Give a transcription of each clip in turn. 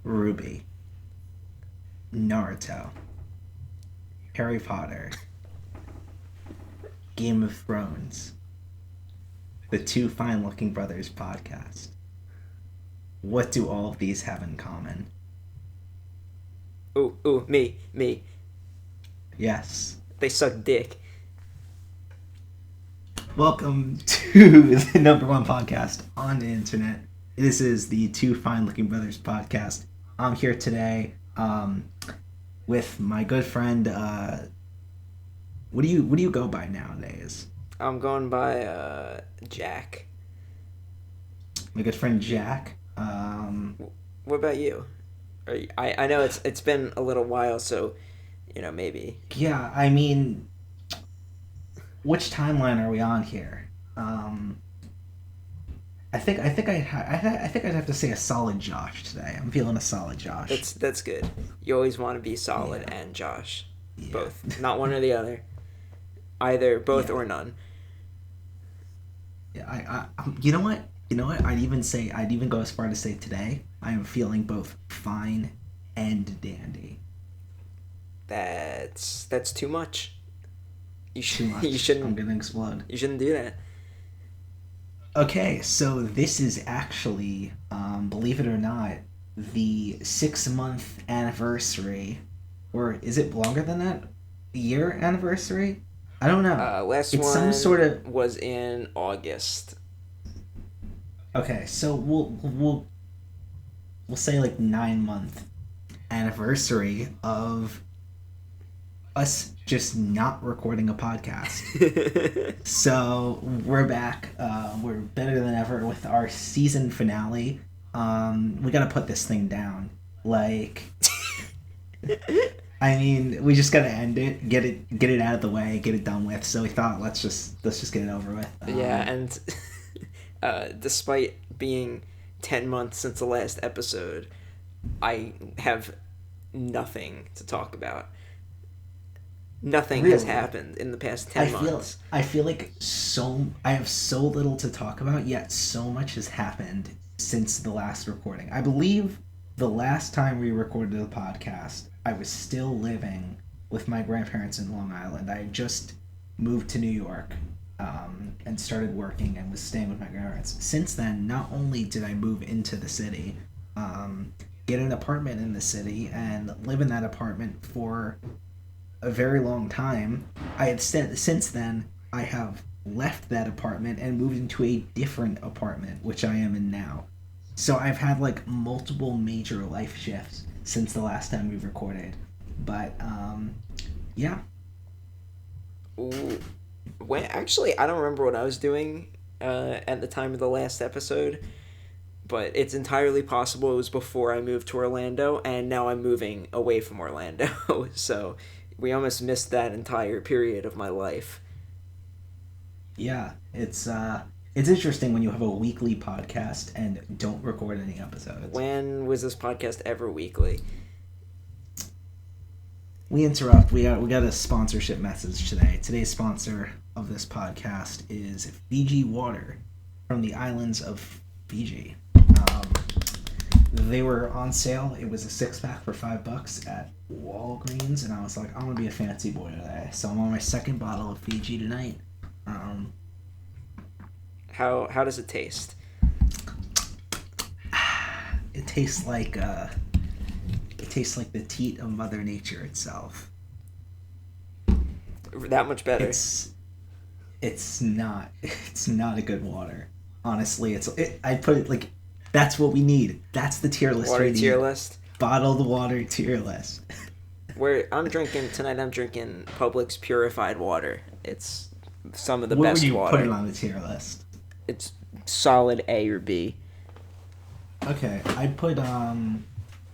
Ruby, Naruto, Harry Potter, Game of Thrones, the Two Fine Looking Brothers podcast. What do all of these have in common? Ooh, me. Yes. They suck dick. Welcome to the number one podcast on the internet. This is the Two Fine Looking Brothers podcast. I'm here today with my good friend. What do you go by nowadays? I'm going by Jack. My good friend Jack. What about you? I know it's been a little while, so maybe. Yeah, I mean, which timeline are we on here? I think I'd have to say a solid Josh today. I'm feeling a solid Josh. That's good. You always want to be solid and Josh, both, not one or the other. Either both or none. Yeah, you know what? I'd even go as far to say today I am feeling both fine and dandy. That's too much. Too much. You shouldn't. I'm gonna explode. You shouldn't do that. Okay, so this is actually, believe it or not, the 6-month anniversary, or is it longer than that? Year anniversary? I don't know. Last it's one some sort of was in August. Okay, so we'll say like 9-month anniversary of us just not recording a podcast. So we're back. We're better than ever with our season finale. We gotta put this thing down. Like, I mean, we just gotta end it, get it out of the way, get it done with. So we thought let's just get it over with. Yeah, and despite being 10 months since the last episode, I have nothing to talk about. Nothing has happened in the past 10 months. I feel like I have so little to talk about, yet so much has happened since the last recording. I believe the last time we recorded the podcast, I was still living with my grandparents in Long Island. I had just moved to New York and started working and was staying with my grandparents. Since then, not only did I move into the city, get an apartment in the city, and live in that apartment for a very long time. Since then, I have left that apartment and moved into a different apartment, which I am in now. So I've had like multiple major life shifts since the last time we recorded. But yeah. Actually, I don't remember what I was doing at the time of the last episode, but it's entirely possible it was before I moved to Orlando, and now I'm moving away from Orlando. So we almost missed that entire period of my life. Yeah, it's interesting when you have a weekly podcast and don't record any episodes. When was this podcast ever weekly? We interrupt. We got a sponsorship message today. Today's sponsor of this podcast is Fiji Water from the islands of Fiji. They were on sale. It was a 6-pack for $5 at Walgreens, and I was like, I'm gonna be a fancy boy today. So I'm on my second bottle of Fiji tonight. How does it taste? It tastes like the teat of Mother Nature itself. That much better. It's not a good water. Honestly, I put it like that's what we need. That's the tier list. Water tier list. Bottled water tier list. I'm drinking Publix purified water. It's some of the what best would you water. Put it on the tier list. It's solid A or B. Okay, I'd put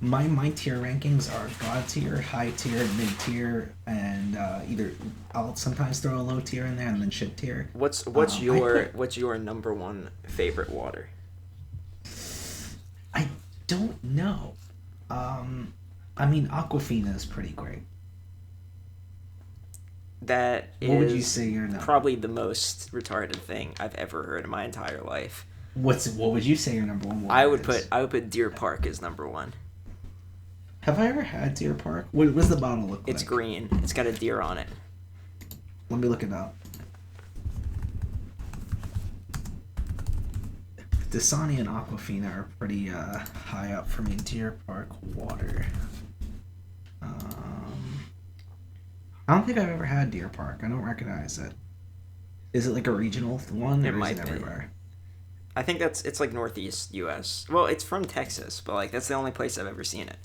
my tier rankings are God tier, high tier, mid tier, and either I'll sometimes throw a low tier in there and then shit tier. What's your number one favorite water? I don't know. I mean, Aquafina is pretty great. That is what would you say your number? Probably the most retarded thing I've ever heard in my entire life. What would you say your number one water I would put Deer Park as number one. Have I ever had Deer Park? What does the bottle look like? It's green. It's got a deer on it. Let me look it up. Dasani and Aquafina are pretty high up for me. Deer Park water. I don't think I've ever had Deer Park. I don't recognize it. Is it like a regional one, or is it everywhere? I think it's like Northeast U.S. Well, it's from Texas, but like that's the only place I've ever seen it.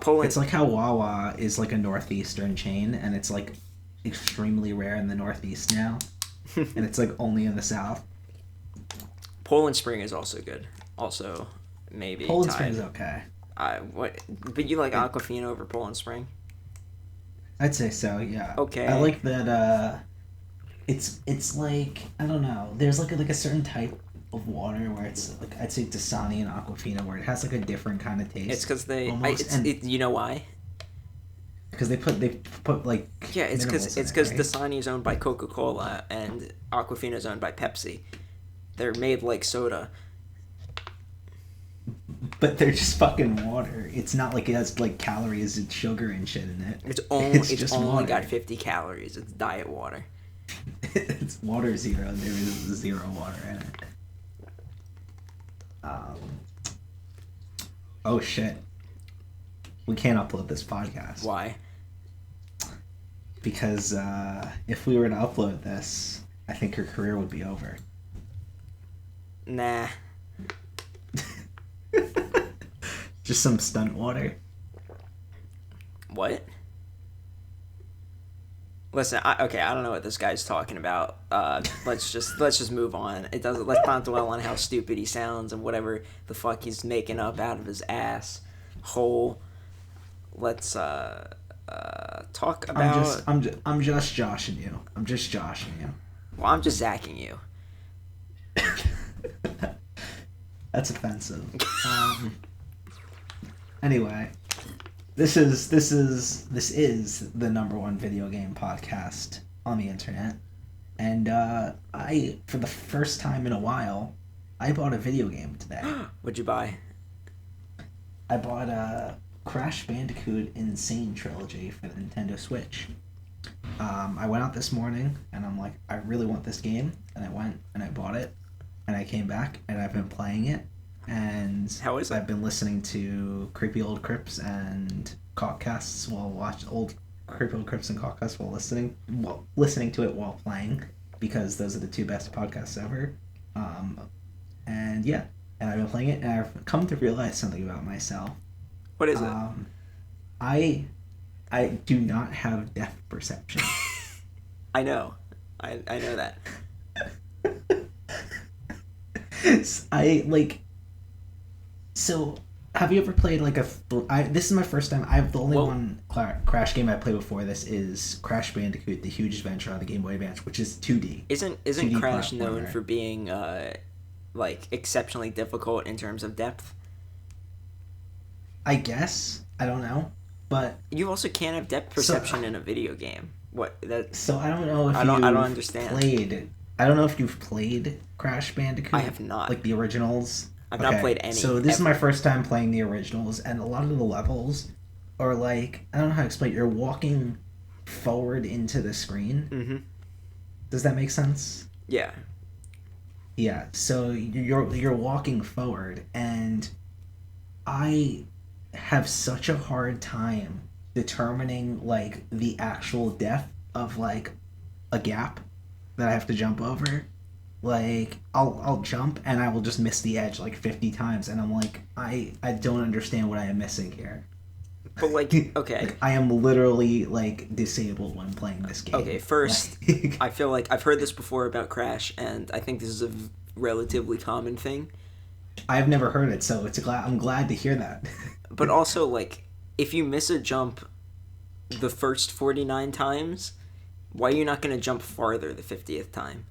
Poland. It's like how Wawa is like a northeastern chain, and it's like extremely rare in the Northeast now, and it's like only in the South. Poland Spring is also good. Also, maybe Poland tied. Spring is okay. But you like Aquafina over Poland Spring? I'd say so. Yeah. Okay. I like that. It's like, I don't know. There's like a certain type of water where it's like, I'd say Dasani and Aquafina, where it has like a different kind of taste. It's because they. You know why? Because they put like. Yeah, it's because right? Dasani is owned by Coca-Cola and Aquafina is owned by Pepsi. They're made like soda. But they're just fucking water. It's not like it has like calories and sugar and shit in it. It's only got 50 calories. It's diet water. It's water zero. There is zero water in it. Oh shit. We can't upload this podcast. Why? Because if we were to upload this, I think her career would be over. Nah. Just some stunt water. What? Listen, I don't know what this guy's talking about. Let's just move on. Let's not dwell on how stupid he sounds and whatever the fuck he's making up out of his ass hole. Let's talk about. I'm just joshing you. I'm just joshing you. Well, I'm just zacking you. That's offensive. Anyway, this is the number one video game podcast on the internet, and I, for the first time in a while, I bought a video game today. What'd you buy? I bought a Crash Bandicoot Insane Trilogy for the Nintendo Switch. I went out this morning and I'm like, I really want this game, and I went and I bought it, and I came back and I've been playing it. And how is it? I've been listening to Creepy Old Crips and Cockcasts old Creepy Old Crips and Cockcasts while listening to it while playing, because those are the two best podcasts ever. And yeah, and I've been playing it, and I've come to realize something about myself. What is it? I do not have depth perception. I know. I know that. So, have you ever played like this is my first time. The only one Crash game I played before this is Crash Bandicoot: The Huge Adventure on the Game Boy Advance, which is 2D. Isn't 2D Crash known for being like exceptionally difficult in terms of depth? I guess, I don't know, but you also can't have depth perception in a video game. So I don't know if I don't understand. I don't know if you've played Crash Bandicoot. I have not. Like the originals. I've not played any. So this is my first time playing the originals, and a lot of the levels are like, I don't know how to explain it. You're walking forward into the screen. Mm-hmm. Does that make sense? Yeah. Yeah. So you're walking forward, and I have such a hard time determining like the actual depth of like a gap that I have to jump over. Like, I'll jump and I will just miss the edge like 50 times, and I'm like, I don't understand what I am missing here. But like, okay. Like, I am literally like disabled when playing this game. Okay, first, I feel like I've heard this before about Crash, and I think this is a relatively common thing. I've never heard it, so I'm glad to hear that. But also, like, if you miss a jump the first 49 times, why are you not going to jump farther the 50th time?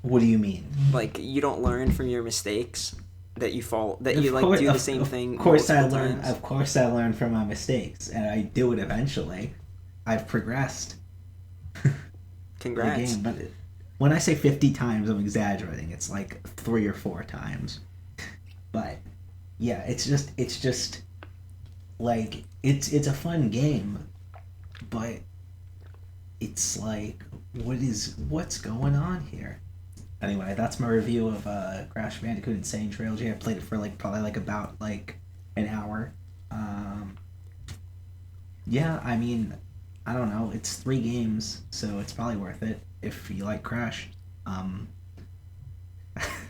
What do you mean? Like, you don't learn from your mistakes? That you fall, that you like do the same thing. Of course I learn. Of course I learn from my mistakes, and I do it eventually. I've progressed. Congrats. The game, but when I say 50 times, I'm exaggerating. It's like 3 or 4 times. But Yeah, it's just like it's a fun game, but it's like what's going on here? Anyway, that's my review of Crash Bandicoot Insane Trilogy. I played it for like probably like about like an hour. Um, yeah, I mean, I don't know. It's 3 games, so it's probably worth it if you like Crash. Um,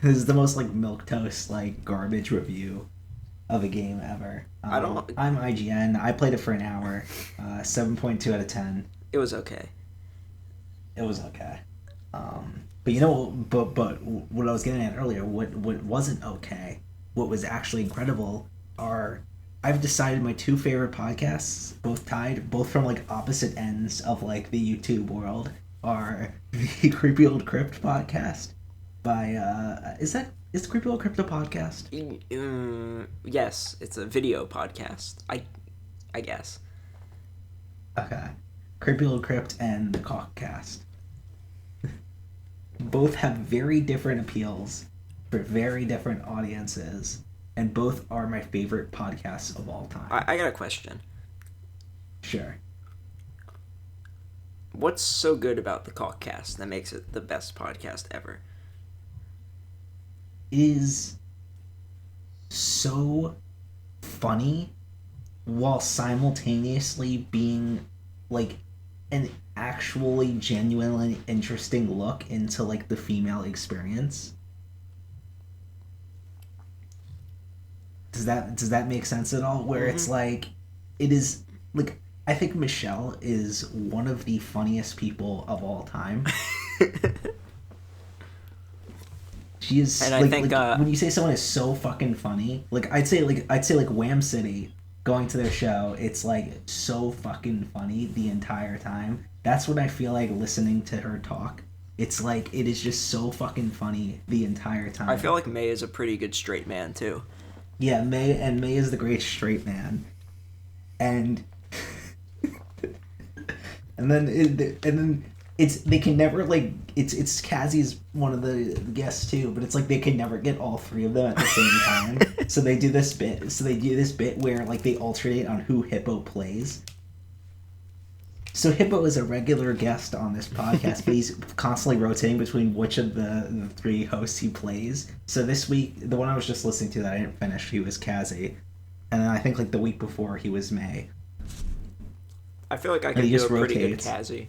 this is the most like milk toast like garbage review of a game ever. I don't. I'm IGN. I played it for an hour. 7.2 out of 10. It was okay. It was okay. But you know, but what I was getting at earlier, what wasn't okay, what was actually incredible, are I've decided my 2 favorite podcasts, both tied, both from like opposite ends of like the YouTube world, are the Creepy Old Crypt podcast by is the Creepy Old Crypt a podcast? Yes, it's a video podcast. I guess. Okay, Creepy Old Crypt and the Cockcast. Both have very different appeals for very different audiences, and both are my favorite podcasts of all time. I got a question. Sure. What's so good about the Cockcast that makes it the best podcast ever? It is so funny while simultaneously being like an actually genuinely interesting look into like the female experience. Does that make sense at all? Where it's like it is like I think Michelle is one of the funniest people of all time. She is, And like, I think when you say someone is so fucking funny, like I'd say like Wham City, going to their show, it's like so fucking funny the entire time. That's what I feel like listening to her talk. It's like it is just so fucking funny the entire time. I feel like May is a pretty good straight man too. Yeah, May is the great straight man, and and then it's they can never like it's Kazi's one of the guests too, but it's like they can never get all 3 of them at the same time. So they do this bit where like they alternate on who Hippo plays. So Hippo is a regular guest on this podcast, but he's constantly rotating between which of the 3 hosts he plays. So this week, the one I was just listening to that I didn't finish, he was Kazi, and then I think like the week before he was May. I feel like I And can he do just a pretty rotates. good Kazi.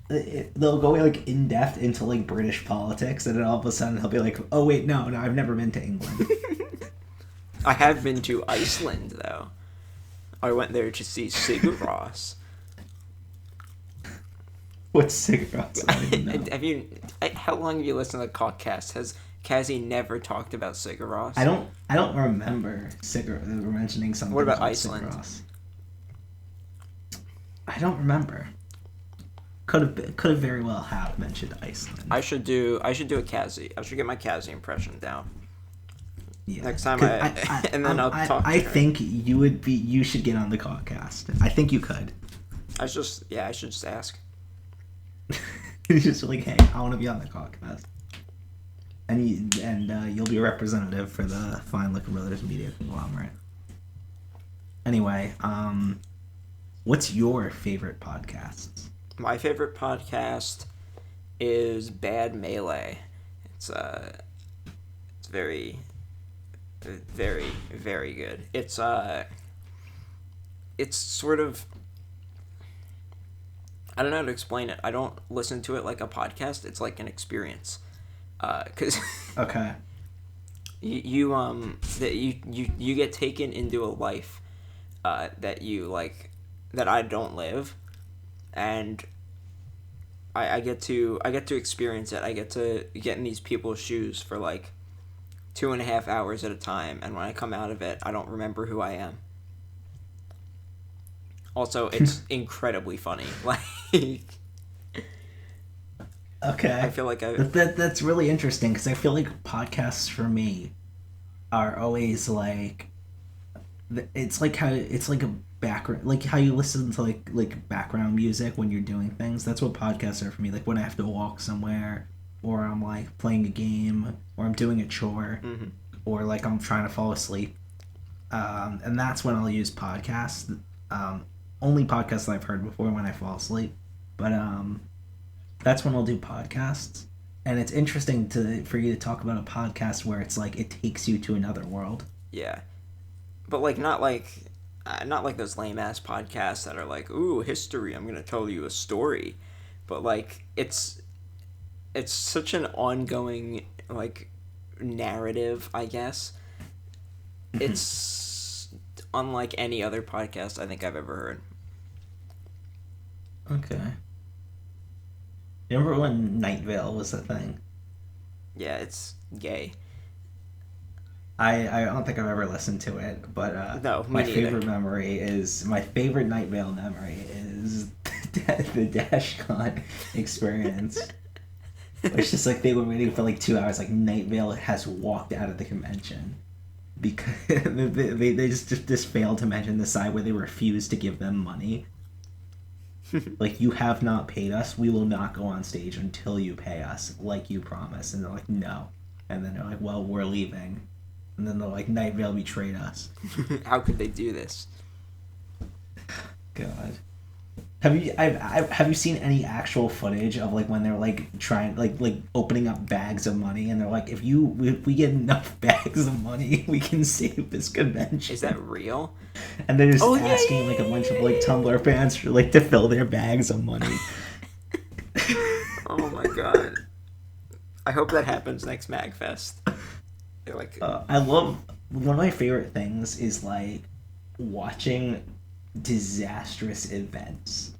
They'll go like in depth into like British politics, and then all of a sudden he'll be like, "Oh wait, no, I've never been to England." I have been to Iceland though. I went there to see Sigur Rós. What's cigarettes? I don't even know. Have you? How long have you listened to the Cockcast? Has Kazi never talked about Sigur Rós? I don't remember mentioning something. What about called Iceland? Sigur Rós. I don't remember. Could have very well have mentioned Iceland. I should do a Kazi. I should get my Kazi impression down. Yeah. Next time and then I'll talk to I her. think you should get on the podcast. I think you could. I should just ask. You're just like, hey, I want to be on the podcast. And you'll be a representative for the Fine Liquor Brothers Media Conglomerate. Anyway, what's your favorite podcasts? My favorite podcast is Bad Melee. It's very, very, very good. It's sort of, I don't know how to explain it. I don't listen to it like a podcast. It's like an experience. 'Cause Okay. you get taken into a life that you like that I don't live, and I get to experience it. I get to get in these people's shoes for like 2.5 hours at a time, and when I come out of it, I don't remember who I am. Also, it's incredibly funny. Like, Okay. I feel like that's really interesting because I feel like podcasts for me are always like it's like a background, like how you listen to like background music when you're doing things. That's what podcasts are for me. Like when I have to walk somewhere, or I'm like playing a game, or I'm doing a chore. or like I'm trying to fall asleep. And that's when I'll use podcasts. Only podcasts that I've heard before when I fall asleep. But that's when I'll do podcasts. And it's interesting for you to talk about a podcast where it's like it takes you to another world. Yeah, but like not like those lame ass podcasts that are like, ooh, history. I'm gonna tell you a story, but like it's such an ongoing like narrative, I guess. It's unlike any other podcast I think I've ever heard. Okay. Remember when Night Vale was a thing? Yeah, it's gay. I don't think I've ever listened to it, but No, me my neither. favorite Night Vale memory is the DashCon experience. It's just like they were waiting for like 2 hours. Like Night Vale has walked out of the convention because they just failed to mention the side where they refused to give them money. Like, you have not paid us. We will not go on stage until you pay us, like you promised. And they're like, no. And then they're like, well, we're leaving. And then they're like, Night Vale betrayed us. How could they do this? God. Have you seen any actual footage of like when they're like trying like opening up bags of money and they're like, if we get enough bags of money we can save this convention? Is that real? And they're just asking like a bunch of like Tumblr fans for like to fill their bags of money. Oh my god! I hope that happens next MagFest. They're like, I love one of my favorite things is like watching disastrous events.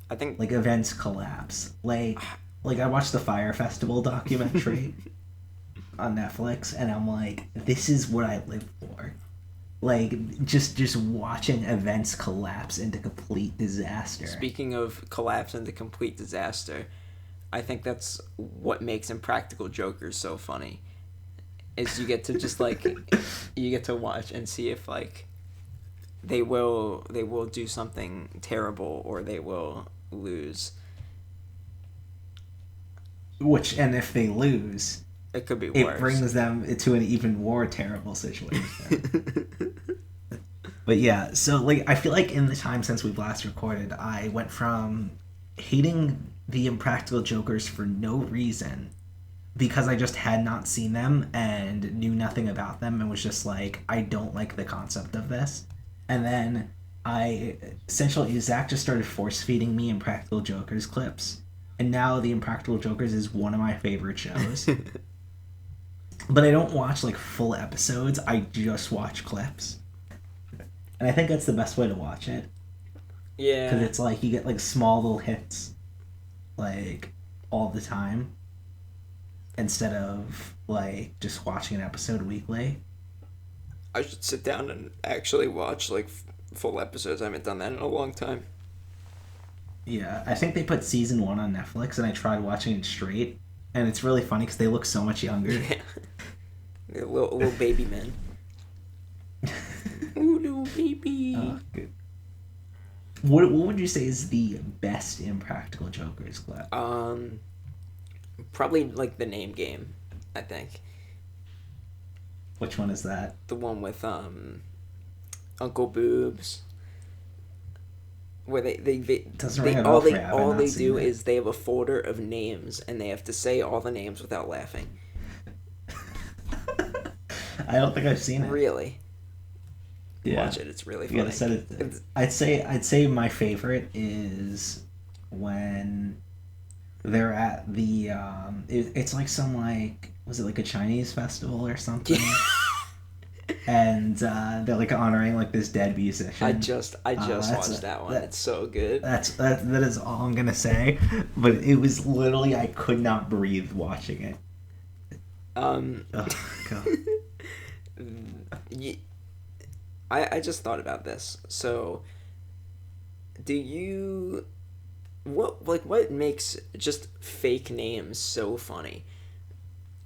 I think Like events collapse. Like I watched the Fire Festival documentary on Netflix and I'm like, this is what I live for. Like just watching events collapse into complete disaster. Speaking of collapse into complete disaster, I think that's what makes Impractical Jokers so funny. Is you get to just like you get to watch and see if like they will do something terrible or they will lose. And if they lose, It could be it worse. brings them to an even more terrible situation. But yeah, so like I feel like in the time since we've last recorded, I went from hating the Impractical Jokers for no reason because I just had not seen them and knew nothing about them and was just like, I don't like the concept of this. And then Zach just started force feeding me Impractical Jokers clips. And now the Impractical Jokers is one of my favorite shows. But I don't watch like full episodes, I just watch clips. And I think that's the best way to watch it. Yeah. Because it's like you get like small little hits like all the time instead of like just watching an episode weekly. I should sit down and actually watch like full episodes. I haven't done that in a long time. Yeah, I think they put season 1 on Netflix and I tried watching it straight. And it's really funny because they look so much younger. Yeah. They're little baby men. Ooh, little baby. Good. What would you say is the best Impractical Jokers clip? Probably like the name game, I think. Which one is that? The one with Uncle Boobs. Where they Doesn't ring a bell for me. I've all not they seen do it. is they have a folder of names and they have to say all the names without laughing. I don't think I've seen it. Really? Yeah. Watch it, it's really You gotta funny. set it. I'd say my favorite is when they're at the it's like some like, was it like a Chinese festival or something? And they're like honoring like this dead musician. I just watched that one. It's so good. That is all I'm gonna say. But it was literally, I could not breathe watching it. Oh god. I just thought about this. So, what makes just fake names so funny?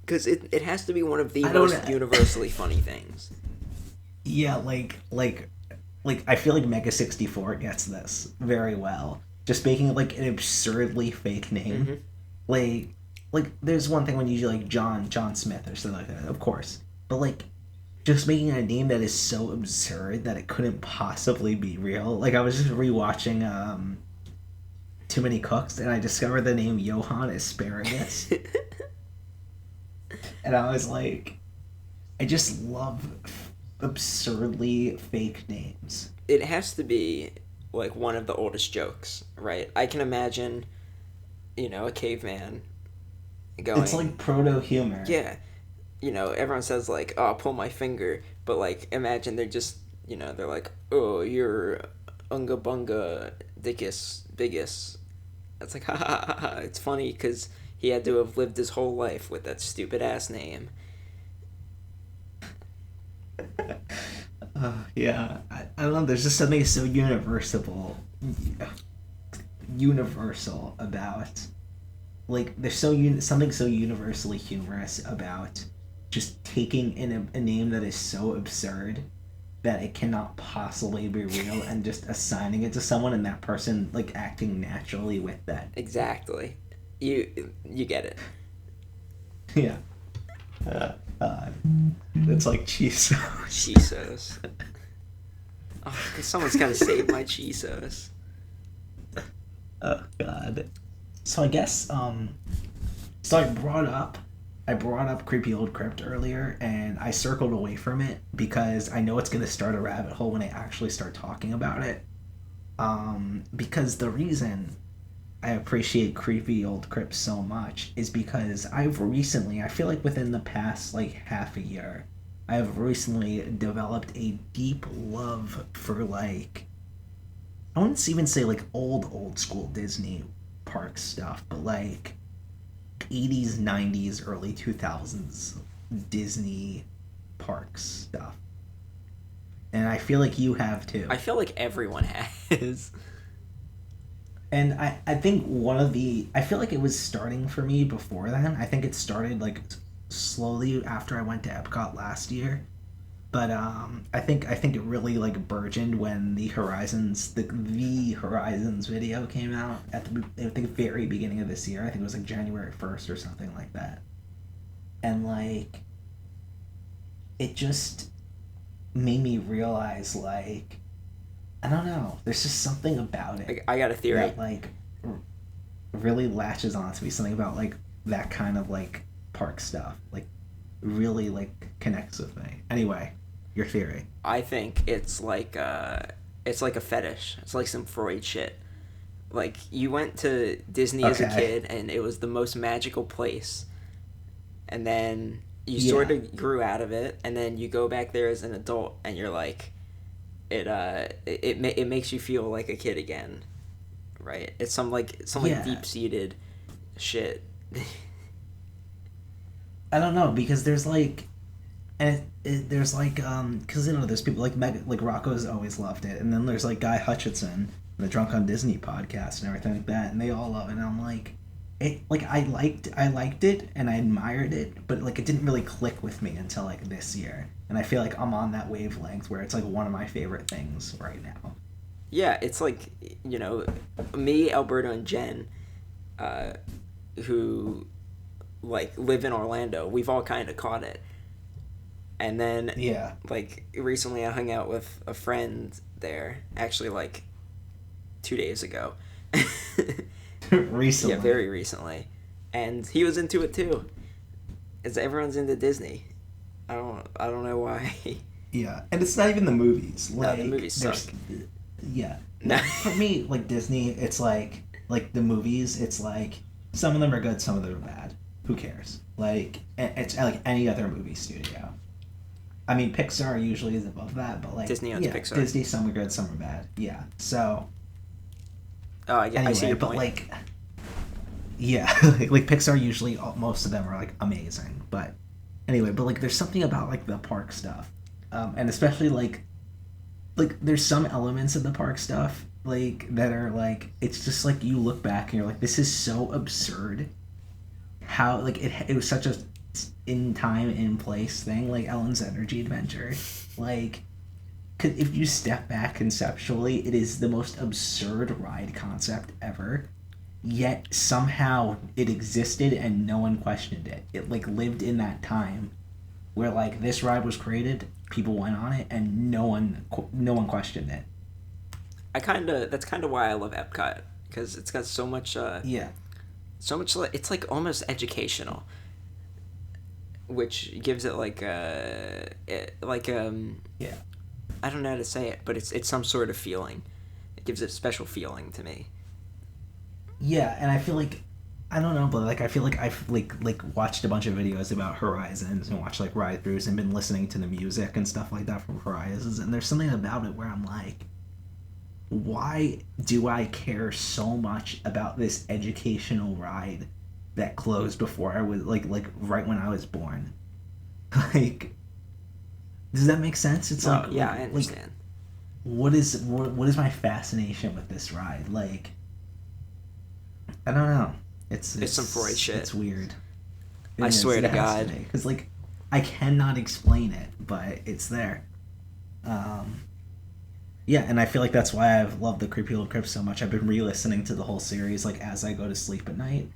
Because it has to be one of the most universally funny things. Yeah, like I feel like Mega 64 gets this very well. Just making like an absurdly fake name. Mm-hmm. Like there's one thing when you do like John Smith or something like that, of course. But like just making a name that is so absurd that it couldn't possibly be real. Like I was just rewatching Too Many Cooks, and I discovered the name Johann Asparagus. And I was like, I just love absurdly fake names. It has to be like one of the oldest jokes, right? I can imagine, a caveman going. It's like proto humor. Yeah, everyone says like, "Oh, pull my finger," but like, imagine they're just, they're like, "Oh, you're unga bunga dickus biggest." It's like, ha ha ha ha. It's funny because he had to have lived his whole life with that stupid ass name. Yeah, I don't know. There's just something so universal about, like, there's something so universally humorous about just taking in a name that is so absurd that it cannot possibly be real and just assigning it to someone and that person like acting naturally with that. Exactly. You get it. Yeah. It's like Chisos. Chisos. Oh, someone's got to save my Chisos. Oh God. So I guess so I brought up Creepy Old Crypt earlier, and I circled away from it because I know it's going to start a rabbit hole when I actually start talking about it. Because the reason I appreciate Creepy Old Crypt so much is because I feel like within the past like half a year, I have recently developed a deep love for like, I wouldn't even say like old school Disney park stuff, but like 80s, 90s, early 2000s Disney park stuff. And I feel like you have too. I feel like everyone has. And I think I feel like it was starting for me before then. I think it started like slowly after I went to Epcot last year. But I think it really like burgeoned when the Horizons video came out at the very beginning of this year. I think it was like January 1st or something like that. And like it just made me realize like, I don't know, there's just something about it. I got a theory that like really latches onto me. Something about like that kind of like park stuff like really like connects with me. Anyway, your theory. I think it's like a fetish. It's like some Freud shit. Like you went to Disney as a kid and it was the most magical place, and then you sort of grew out of it, and then you go back there as an adult and you're like, it makes you feel like a kid again, right? It's some deep-seated shit. I don't know, because there's like, and there's like because there's people like Rocco's always loved it, and then there's like Guy Hutchinson, the Drunk on Disney podcast and everything like that, and they all love it. And I'm like, it like I liked it and I admired it, but like it didn't really click with me until like this year, and I feel like I'm on that wavelength where it's like one of my favorite things right now. Yeah, it's like, me, Alberto, and Jen, who like live in Orlando, we've all kind of caught it. And then like recently I hung out with a friend there, actually like 2 days ago. Recently. Yeah, very recently. And he was into it too. Everyone's into Disney. I don't know why. Yeah, and it's not even the movies. Like, no, the movies suck. Yeah. No. For me, like Disney, it's like the movies, it's like some of them are good, some of them are bad. Who cares? Like it's like any other movie studio. I mean, Pixar usually is above that, but like Disney owns Pixar. Disney, some are good, some are bad. Yeah. So. Oh, I see your point. But like, yeah, like Pixar usually most of them are like amazing, but anyway, but like there's something about like the park stuff, and especially like there's some elements of the park stuff like that are like, it's just like you look back and you're like, this is so absurd. How like it was such a in time in place thing, like Ellen's Energy Adventure, like. Because if you step back conceptually, it is the most absurd ride concept ever. Yet somehow it existed and no one questioned it. It like lived in that time where like this ride was created, people went on it, and no one questioned it. That's kind of why I love Epcot, because it's got so much Yeah. so much, it's like almost educational, which gives it Yeah. I don't know how to say it, but it's some sort of feeling. It gives it a special feeling to me. Yeah, and I feel like I don't know, but like I feel like I've like watched a bunch of videos about Horizons and watched like ride throughs and been listening to the music and stuff like that from Horizons, and there's something about it where I'm like, why do I care so much about this educational ride that closed before I was like right when I was born? Like, does that make sense? It's No, like yeah, like, I understand. what is my fascination with this ride? Like, I don't know. It's some Freud shit. It's weird. I swear to God. Because like I cannot explain it, but it's there. Yeah, and I feel like that's why I've loved the Creepy Little Crypt so much. I've been re-listening to the whole series like as I go to sleep at night,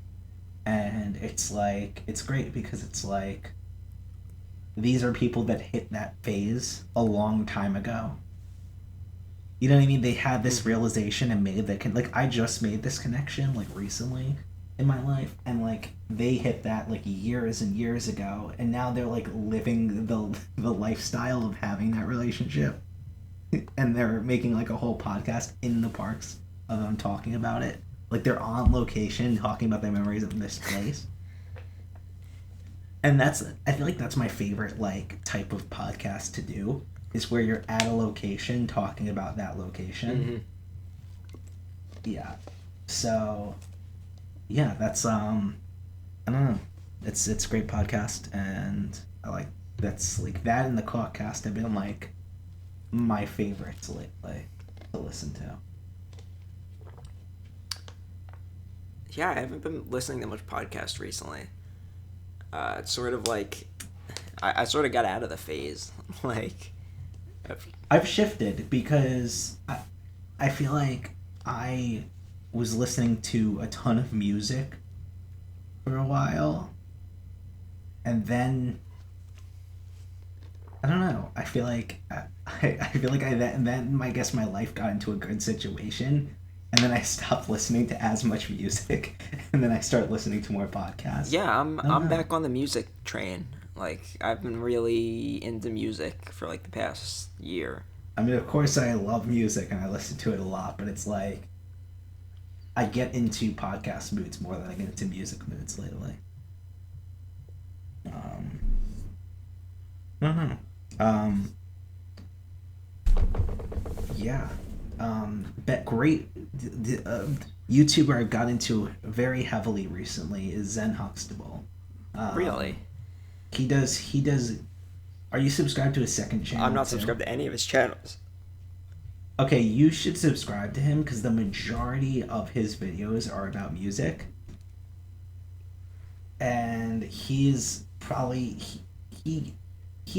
and it's like it's great because it's like these are people that hit that phase a long time ago. You know what I mean? They had this realization and made that like I just made this connection like recently in my life, and like they hit that like years and years ago, and now they're like living the lifestyle of having that relationship, and they're making like a whole podcast in the parks of them talking about it. Like they're on location talking about their memories of this place. And I feel like that's my favorite like type of podcast to do, is where you're at a location talking about that location. Mm-hmm. Yeah. So yeah, that's I don't know. It's a great podcast, and I like that's like that and the Clockcast have been like my favorites lately to listen to. Yeah, I haven't been listening to much podcast recently. It's sort of like I sort of got out of the phase. Like I've shifted because I feel like I was listening to a ton of music for a while, and then I don't know. I feel like I feel like then I guess my life got into a good situation, and then I stopped listening to as much music, and then I started listening to more podcasts. Yeah, I'm back on the music train. Like I've been really into music for like the past year. I mean, of course, I love music and I listen to it a lot, but it's like I get into podcast moods more than I get into music moods lately. I don't know. Yeah. Bet great. YouTuber I got into very heavily recently is Zen Huxtable. Really? He does. Are you subscribed to his second channel? I'm not too? subscribed to any of his channels. Okay, you should subscribe to him because the majority of his videos are about music. And he's probably he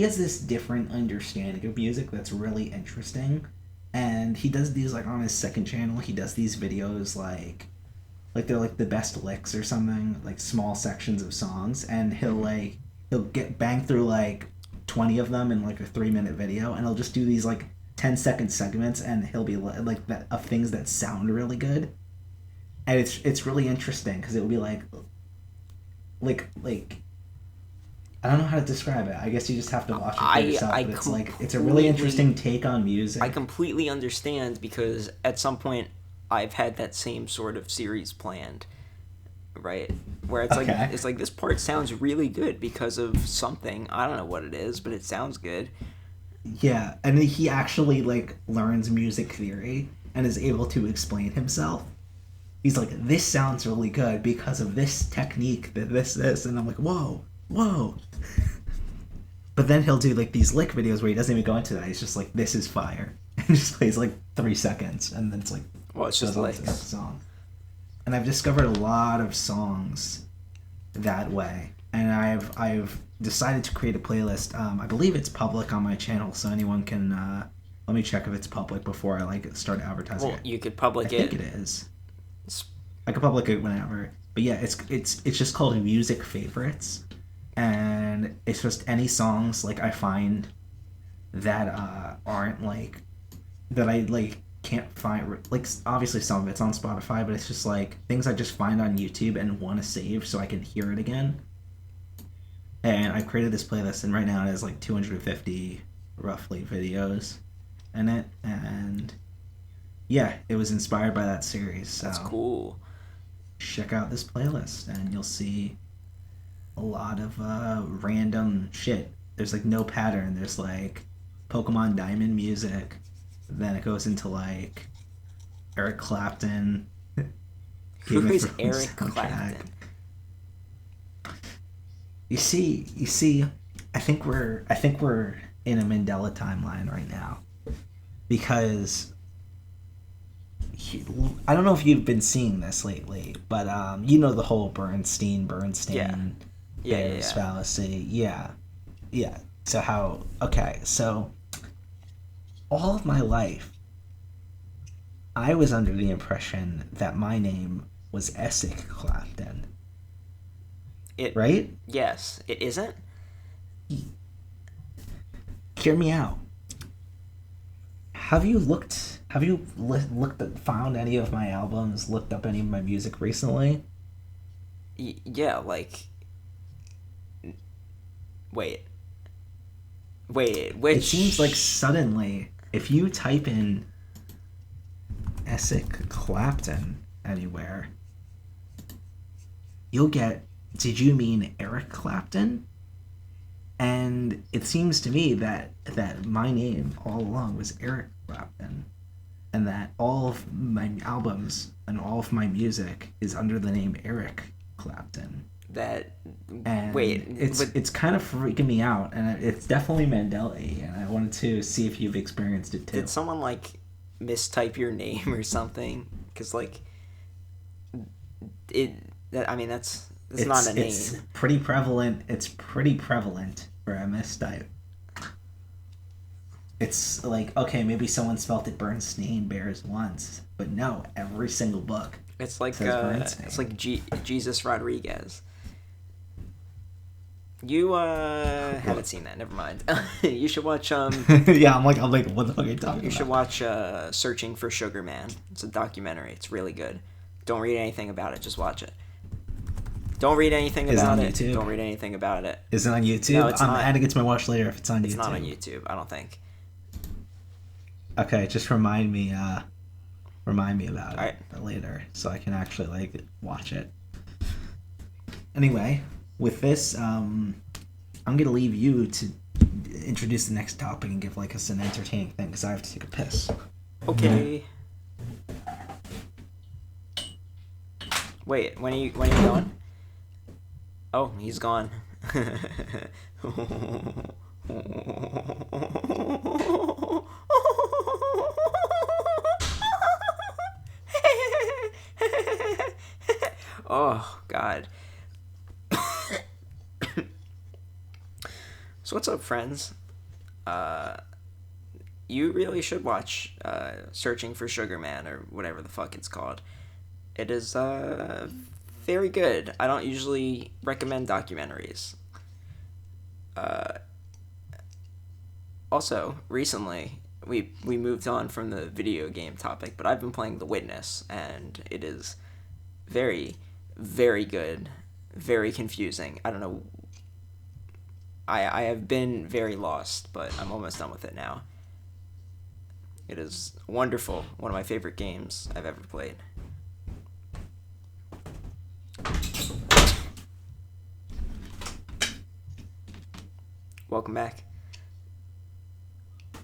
has this different understanding of music that's really interesting. And he does these like on his second channel, he does these videos like they're like the best licks or something, like small sections of songs, and he'll get bang through like 20 of them in like a 3-minute video, and he'll just do these like 10-second segments, and he'll be like that of things that sound really good, and it's really interesting because it will be like I don't know how to describe it. I guess you just have to watch it for yourself. But it's like it's a really interesting take on music. I completely understand because at some point I've had that same sort of series planned, right? Where it's like this part sounds really good because of something. I don't know what it is, but it sounds good. Yeah, and he actually like learns music theory and is able to explain himself. He's like, this sounds really good because of this technique, this, and I'm like, whoa. But then he'll do like these lick videos where he doesn't even go into that. He's just like, this is fire, and just plays like 3 seconds, and then it's like, well, it's just like a song. And I've discovered a lot of songs that way, and I've decided to create a playlist. I believe it's public on my channel, so anyone can. Let me check if it's public before I like start advertising. Well, it. You could public I think it is. I could public it whenever, but yeah, it's just called Music Favorites, and it's just any songs like I find that aren't like that I like can't find, like obviously some of it's on Spotify, but it's just like things I just find on YouTube and want to save so I can hear it again. And I created this playlist, and right now it has like 250 roughly videos in it, and yeah, it was inspired by that series. So That's cool. check out this playlist, and you'll see a lot of random shit. There's like no pattern. There's like Pokemon Diamond music, then it goes into like Eric Clapton. Who Game of is Thrones Eric soundtrack. Clapton? You see, I think we're in a Mandela timeline right now, because I don't know if you've been seeing this lately, but you know the whole Bernstein Yeah. fallacy. Yeah. So so all of my life, I was under the impression that my name was Essex Clapton. Right? Yes, it isn't. Hear me out. Have you found any of my albums, looked up any of my music recently? Yeah, like. Wait, which? It seems like suddenly, if you type in Essex Clapton anywhere, you'll get, did you mean Eric Clapton? And it seems to me that my name all along was Eric Clapton, and that all of my albums and all of my music is under the name Eric Clapton. That. And Wait, it's kind of freaking me out, and it's definitely Mandela-y, and I wanted to see if you've experienced it too. Did someone like mistype your name or something? Because like, that's not a name. It's pretty prevalent. It's pretty prevalent for a mistype. It's like, okay, maybe someone spelt it Bernstein Bears once, but no, every single book. It's like says Bernstein. it's like Jesus Rodriguez. You haven't seen that. Never mind. You should watch Yeah, I'm like, what the fuck are you talking about? You should watch Searching for Sugar Man. It's a documentary. It's really good. Don't read anything about it. Just watch it. Don't read anything about it. YouTube? Don't read anything about it. Is it on YouTube? No, it's I'm not. adding it to my watch later if it's on YouTube. It's not on YouTube, I don't think. Okay, just remind me about Alright. it later so I can actually like watch it. Anyway, with this, I'm gonna leave you to introduce the next topic and give like us an entertaining thing because I have to take a piss. Okay. Wait, when are you going? Oh, he's gone. Oh, God. So what's up, friends? You really should watch Searching for Sugar Man, or whatever the fuck it's called. It is very good. I don't usually recommend documentaries. Also, recently, we moved on from the video game topic, but I've been playing The Witness, and it is very, very good. Very confusing. I don't know. I have been very lost, but I'm almost done with it now. It is wonderful. One of my favorite games I've ever played. Welcome back.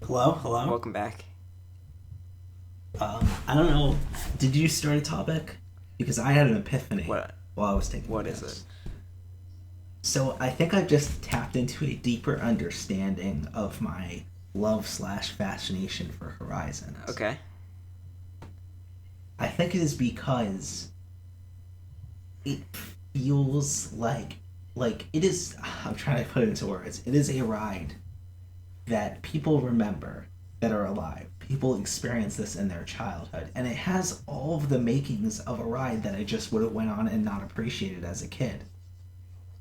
Hello? Welcome back. I don't know. Did you start a topic? Because I had an epiphany What? while I was taking What this. is it? So I think I've just tapped into a deeper understanding of my love/fascination for Horizons. Okay. I think it is because it feels like it is, I'm trying to put it into words. It is a ride that people remember that are alive. People experience this in their childhood, and it has all of the makings of a ride that I just would have went on and not appreciated as a kid.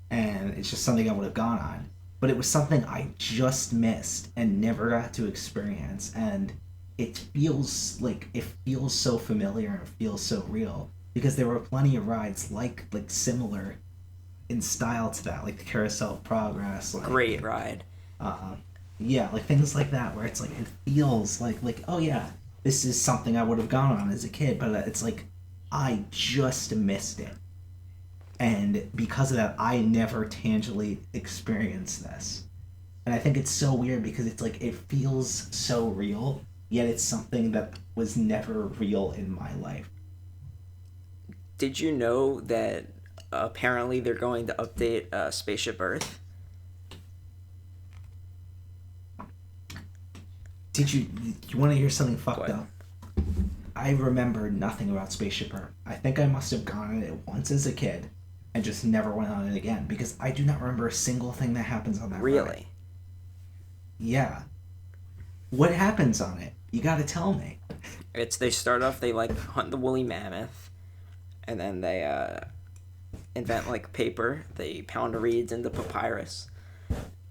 and it's just something I would have gone on. But it was something I just missed and never got to experience, and it feels so familiar and it feels so real because there were plenty of rides like similar in style to that, like the Carousel of Progress, like Great ride. uh, yeah, like things like that where it's like it feels like oh yeah, this is something I would have gone on as a kid, but it's like I just missed it, and because of that, I never tangibly experienced this, and I think it's so weird because it's like it feels so real, yet it's something that was never real in my life. Did you know that apparently they're going to update Spaceship Earth? Did you want to hear something fucked What? up? I remember nothing about Spaceship Earth. I think I must have gone on it once as a kid and just never went on it again because I do not remember a single thing that happens on that ride. Really? Yeah. What happens on it? You gotta tell me. They start off, they like hunt the woolly mammoth, and then they invent like paper. They pound reeds into papyrus,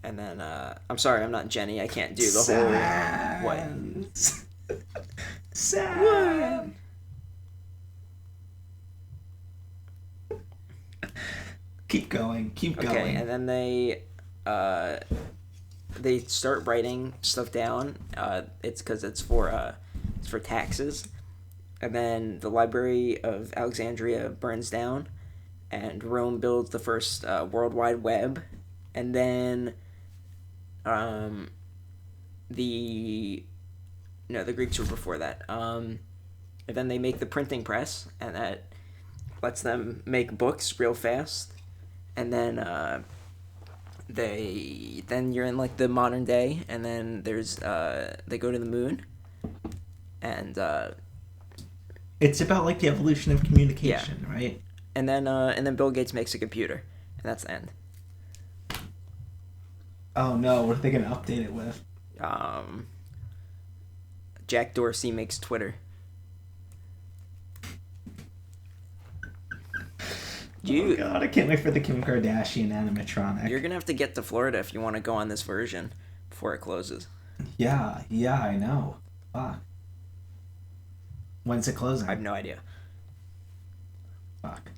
and then I'm sorry, I'm not Jenny. I can't do the whole what. Sans. Sans. Keep going. Keep Okay, going. and then they start writing stuff down. It's because it's for taxes, and then the Library of Alexandria burns down, and Rome builds the first World Wide Web, and then the Greeks were before that. And then they make the printing press, and that lets them make books real fast. And then you're in like the modern day, and then there's they go to the moon, and It's about like the evolution of communication, right? and then Bill Gates makes a computer, and that's the end. Oh no, what are they gonna update it with? Jack Dorsey makes Twitter. Oh god, I can't wait for the Kim Kardashian animatronic. You're gonna have to get to Florida if you want to go on this version before it closes. Yeah, I know. Fuck. When's it closing? I have no idea. Fuck.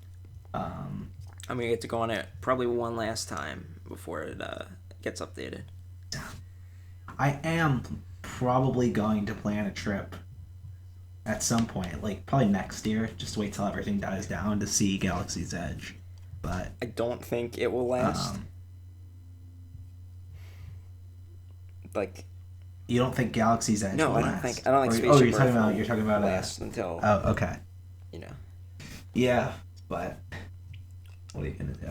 I'm gonna get to go on it probably one last time before it gets updated. I am probably going to plan a trip at some point, like probably next year. Just wait till everything dies down to see Galaxy's Edge. But I don't think it will last. You don't think Galaxy's Edge? No, will I don't last? think. I don't think. Oh, Spaceship you're talking about last until. Oh, okay. You know. Yeah, but what are you gonna do?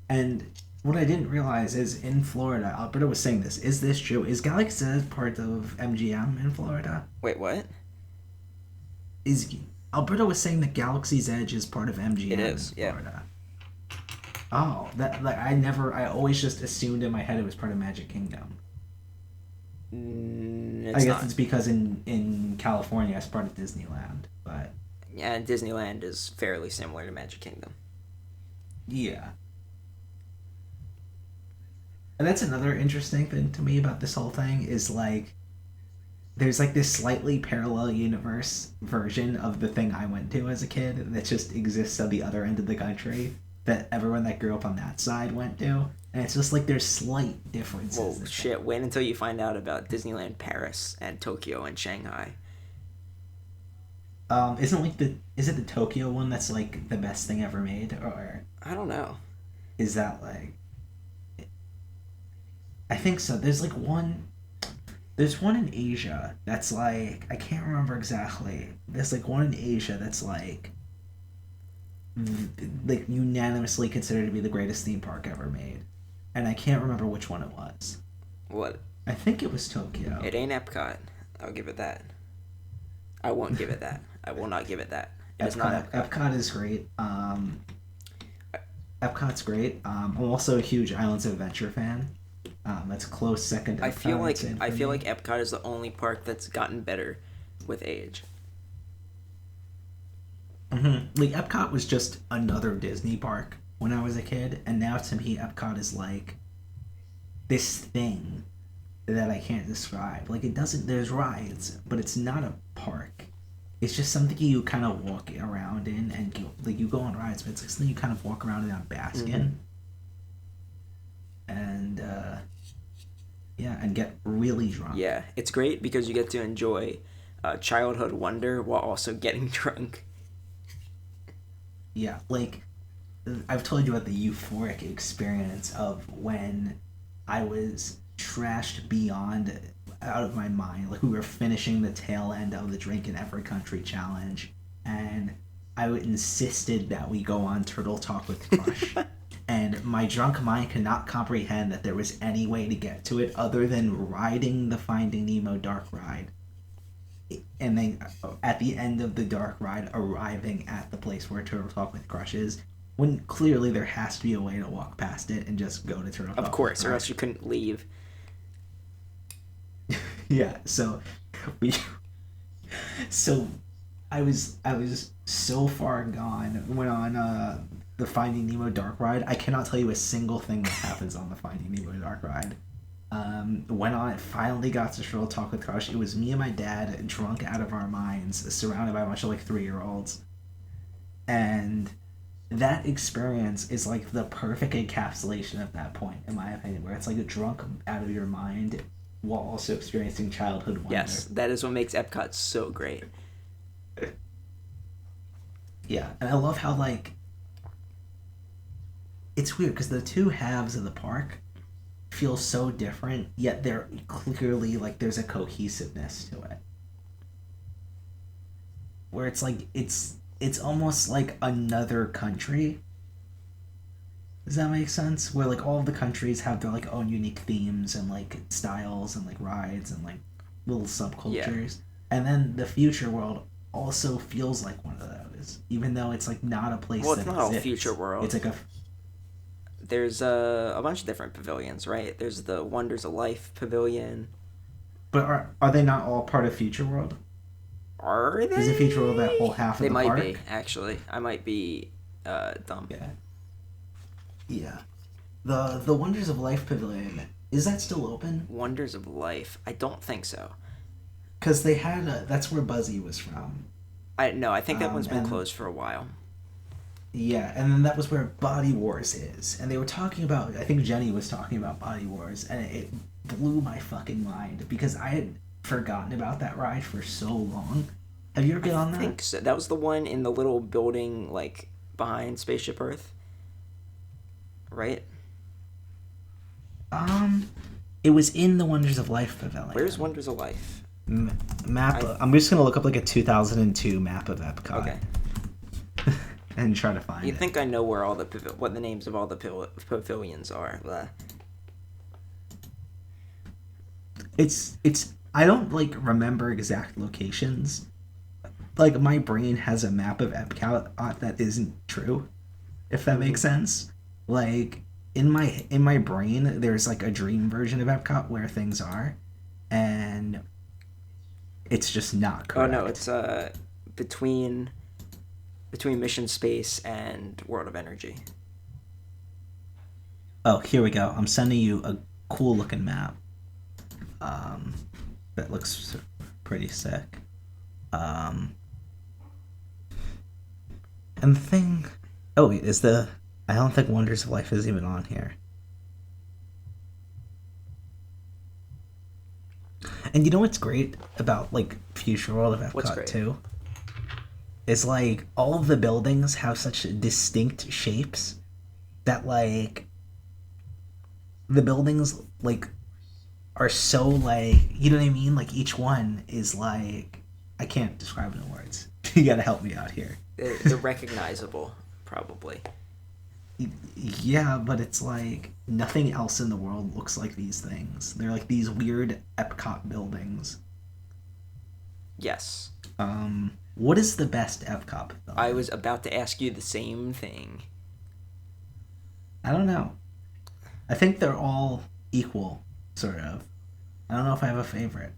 And what I didn't realize is in Florida, Alberto was saying this. Is this true? Is Galaxy's Edge part of MGM in Florida? Wait, what? Is Alberto was saying that Galaxy's Edge is part of MGM It is, in Florida? Oh, I always just assumed in my head it was part of Magic Kingdom. I guess it's because in California it's part of Disneyland, but yeah, Disneyland is fairly similar to Magic Kingdom. Yeah. And that's another interesting thing to me about this whole thing is like there's like this slightly parallel universe version of the thing I went to as a kid that just exists at the other end of the country that everyone that grew up on that side went to. And it's just like there's slight differences. Well, shit, wait until you find out about Disneyland Paris and Tokyo and Shanghai. Is it the Tokyo one that's like the best thing ever made, or I don't know. Is that like? I think so. There's one in Asia that's like I can't remember exactly. There's like one in Asia that's like unanimously considered to be the greatest theme park ever made, and I can't remember which one it was. What? I think it was Tokyo. It ain't Epcot. I'll give it that. I won't give it that. I will not give it that. It's not Epcot. Epcot is great. Epcot's great. I'm also a huge Islands of Adventure fan. That's a close second to Epcot. I feel like Epcot is the only park that's gotten better with age. Mm-hmm. Like Epcot was just another Disney park when I was a kid, and now to me, Epcot is like this thing that I can't describe. Like, it doesn't. There's rides, but it's not a park. It's just something you kind of walk around in, and you go on rides, but it's like something you kind of walk around in and bask in, and and get really drunk. Yeah, it's great because you get to enjoy childhood wonder while also getting drunk. Yeah, like I've told you about the euphoric experience of when I was trashed beyond out of my mind. Like, we were finishing the tail end of the Drink in Every Country challenge, and I insisted that we go on Turtle Talk with Crush. And my drunk mind could not comprehend that there was any way to get to it other than riding the Finding Nemo dark ride. And then at the end of the dark ride, arriving at the place where Turtle Talk with Crush is, when clearly there has to be a way to walk past it and just go to Turtle Talk with Crush. Of course, or else you couldn't leave. Yeah, so I was so far gone when on the Finding Nemo dark ride. I cannot tell you a single thing that happens on the Finding Nemo dark ride. Went on it, finally got to Turtle Talk with Crush. It was me and my dad, drunk out of our minds, surrounded by a bunch of 3-year-olds. And that experience is like the perfect encapsulation of that point, in my opinion, where it's like a drunk out of your mind while also experiencing childhood wonder. Yes, that is what makes Epcot so great. Yeah, and I love how, like, it's weird because the two halves of the park feel so different, yet they're clearly, like, there's a cohesiveness to it. Where it's like, it's almost like another country. Does that make sense? Where, like, all of the countries have their, like, own unique themes and, like, styles and, like, rides and, like, little subcultures. Yeah. And then the future world also feels like one of those, even though it's, like, not a place that exists. Well, it's not all future world. It's like There's a bunch of different pavilions, right? There's the Wonders of Life pavilion. But are they not all part of Future World? Are they? Is a Future World that whole half of the park? They might be, actually. I might be dumb. Yeah. Yeah. The Wonders of Life pavilion, is that still open? Wonders of Life? I don't think so. Because they had that's where Buzzy was from. I think that one's been closed for a while. Yeah, and then that was where Body Wars is. And they were talking about, I think Jenny was talking about Body Wars, and it blew my fucking mind because I had forgotten about that ride for so long. Have you ever been on that? I think so. That was the one in the little building, like, behind Spaceship Earth, right? It was in the Wonders of Life pavilion. Where's Wonders of Life? I'm just gonna look up like a 2002 map of Epcot. Okay. And try to find You'd think I know where all what the names of all the pavilions are. Blah. It's I don't, like, remember exact locations. Like, my brain has a map of Epcot that isn't true, if that makes sense. Like, in my brain, there's, like, a dream version of Epcot where things are, and it's just not correct. Oh no, it's between Mission Space and World of Energy. Oh, here we go. I'm sending you a cool looking map. That looks pretty sick. And the thing... Oh, wait, I don't think Wonders of Life is even on here. And you know what's great about, like, Future World of Epcot, too? It's like all of the buildings have such distinct shapes that, like, the buildings, like, are so, like, you know what I mean? Like, each one is like, I can't describe it in words. You gotta help me out here. They're recognizable, probably. Yeah, but it's like nothing else in the world looks like these things. They're like these weird Epcot buildings. Yes. What is the best Epcot building? I was about to ask you the same thing. I don't know. I think they're all equal, sort of. I don't know if I have a favorite.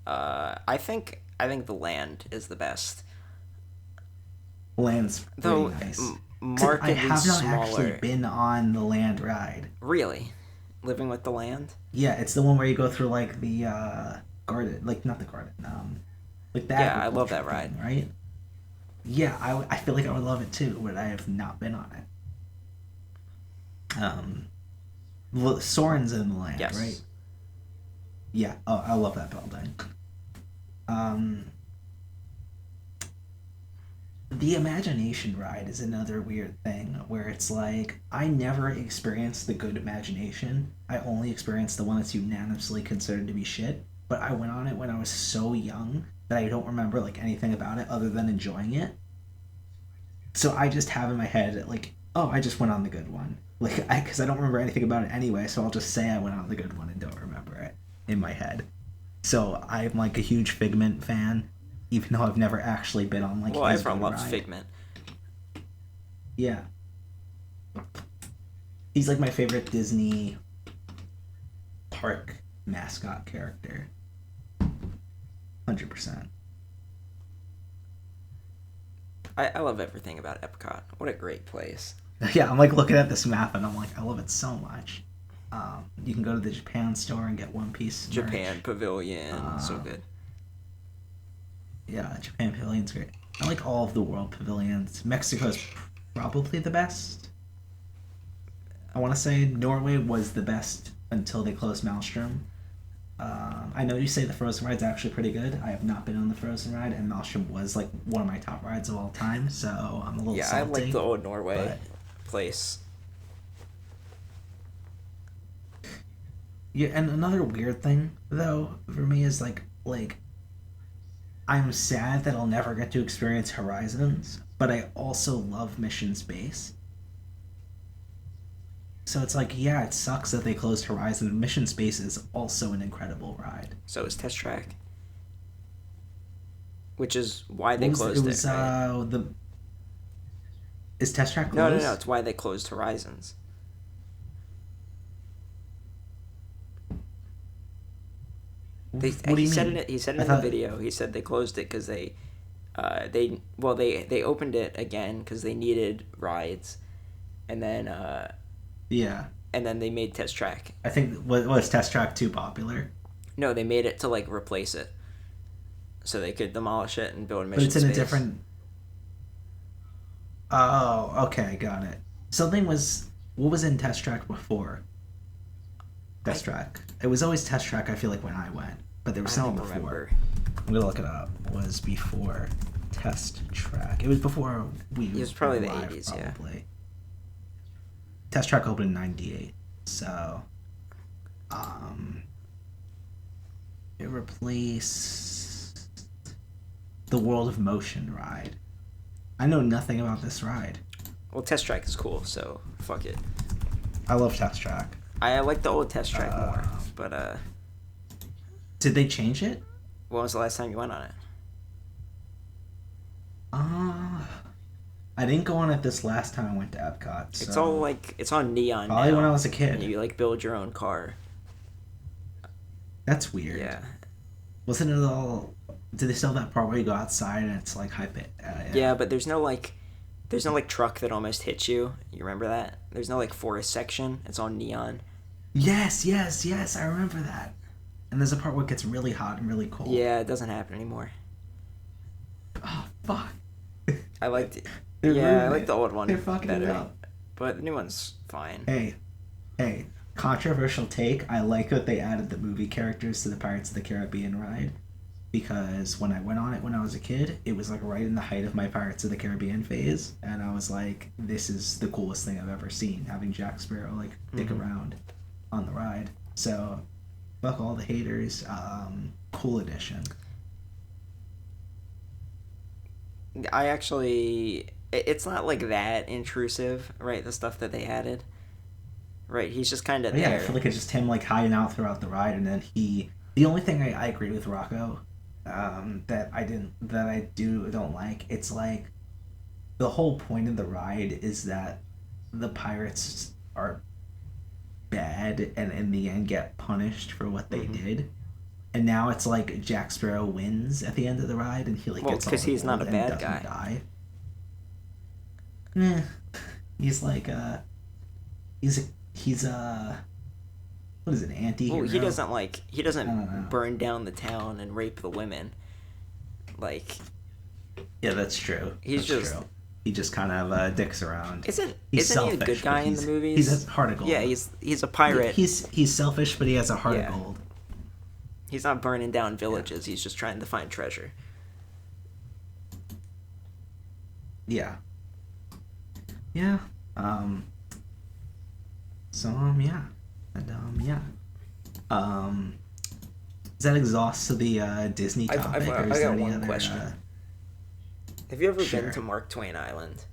I think the Land is the best. Land's pretty nice. markedly I have not actually smaller. been on the land ride. Really? Living with the Land? Yeah, it's the one where you go through like the garden, like not the garden, like the Yeah, I love that agricultural ride. thing, right? Yeah, I feel like I would love it too, but I have not been on it. Soren's in the land, Yes. right? Yeah. Oh, I love that building. Um, the imagination ride is another weird thing where it's like I never experienced the good imagination. I only experienced the one that's unanimously considered to be shit. But I went on it when I was so young that I don't remember like anything about it other than enjoying it. So I just have in my head like, oh, I just went on the good one. Like, because I don't remember anything about it anyway, so I'll just say I went on the good one and don't remember it in my head. So I'm like a huge Figment fan, even though I've never actually been on like Well, his everyone good loves ride. Figment. Yeah, he's like my favorite Disney park mascot character. 100%. I love everything about Epcot. What a great place. Yeah, I'm like looking at this map and I'm like, I love it so much. You can go to the Japan store and get One Piece merch. Japan Pavilion, so good. Yeah, Japan Pavilion's great. I like all of the world pavilions. Mexico's probably the best. I want to say Norway was the best until they closed Maelstrom. I know you say the Frozen ride's actually pretty good. I have not been on the Frozen ride, and Maelstrom was like one of my top rides of all time, so I'm a little Yeah, salty. I like the old Norway but- place. Yeah, and another weird thing though for me is like I'm sad that I'll never get to experience Horizons, but I also love Mission Space. So it's like, yeah, it sucks that they closed Horizon. Mission Space is also an incredible ride. So is Test Track. Which is why they What was closed it? Was right? the is Test Track No, closed? no, no. It's why they closed Horizons. They, What do he you said mean? it. He said it I in the thought- video. He said they closed it because they opened it again because they needed rides, and then Yeah, they made Test Track. I think was Test Track too popular? No, they made it to like replace it, so they could demolish it and build a But Mission it's in Space. a different. Oh, okay, got it. Something was what was in Test Track before? Test Track. It was always Test Track. I feel like when I went, but there was I something don't before. remember. I'm gonna look it up. Was before Test Track. It was before we. It was probably were the live, 80s, yeah. probably. Test Track opened in '98, so it replaced the World of Motion ride. I know nothing about this ride. Well, Test Track is cool, so fuck it. I love Test Track. I like the old Test Track more, but Did they change it? when was the last time you went on it? I didn't go on it this last time I went to Epcot. So It's all like it's on Neon probably now. when I was a And kid. you like build your own car. That's weird. Yeah. Wasn't it all? Did they still have that part where you go outside and it's like hype it? Yeah, but there's no like truck that almost hits you. You remember that? There's no like forest section. It's all neon. Yes. I remember that. And there's a part where it gets really hot and really cold. Yeah, it doesn't happen anymore. Oh fuck. I liked it. They're Yeah, I ruining like it. the old one They're fucking it better. up. But the new one's fine. Hey, controversial take. I like that they added the movie characters to the Pirates of the Caribbean ride. Because when I went on it when I was a kid, it was like right in the height of my Pirates of the Caribbean phase. And I was like, this is the coolest thing I've ever seen, having Jack Sparrow like dick around on the ride. So, fuck all the haters. Cool edition. I actually, it's not like that intrusive, right? The stuff that they added, right? He's just kind of But yeah, there. I feel like it's just him like hiding out throughout the ride, and then he. The only thing I agree with Rocco, that I don't like. It's like, the whole point of the ride is that the pirates are bad, and in the end get punished for what they did. And now it's like Jack Sparrow wins at the end of the ride, and he like Well, gets all because he's not a gold and bad doesn't guy. die. He's like he's a he's a what is it, anti-hero? Well, he I don't know. doesn't burn down the town and rape the women. Like, Yeah, that's true. He's That's just- true. He just kind of dicks around. isn't He's he a selfish, good guy but in the movies? He's a heart of gold. Yeah, he's a pirate. He's selfish, but he has a heart Yeah. of gold. He's not burning down villages. He's just trying to find treasure. Yeah. Yeah. So yeah. And yeah. Does that exhaust the Disney I've- topic, I've- or I is there got any one other? question. Have you ever Sure. been to Mark Twain Island?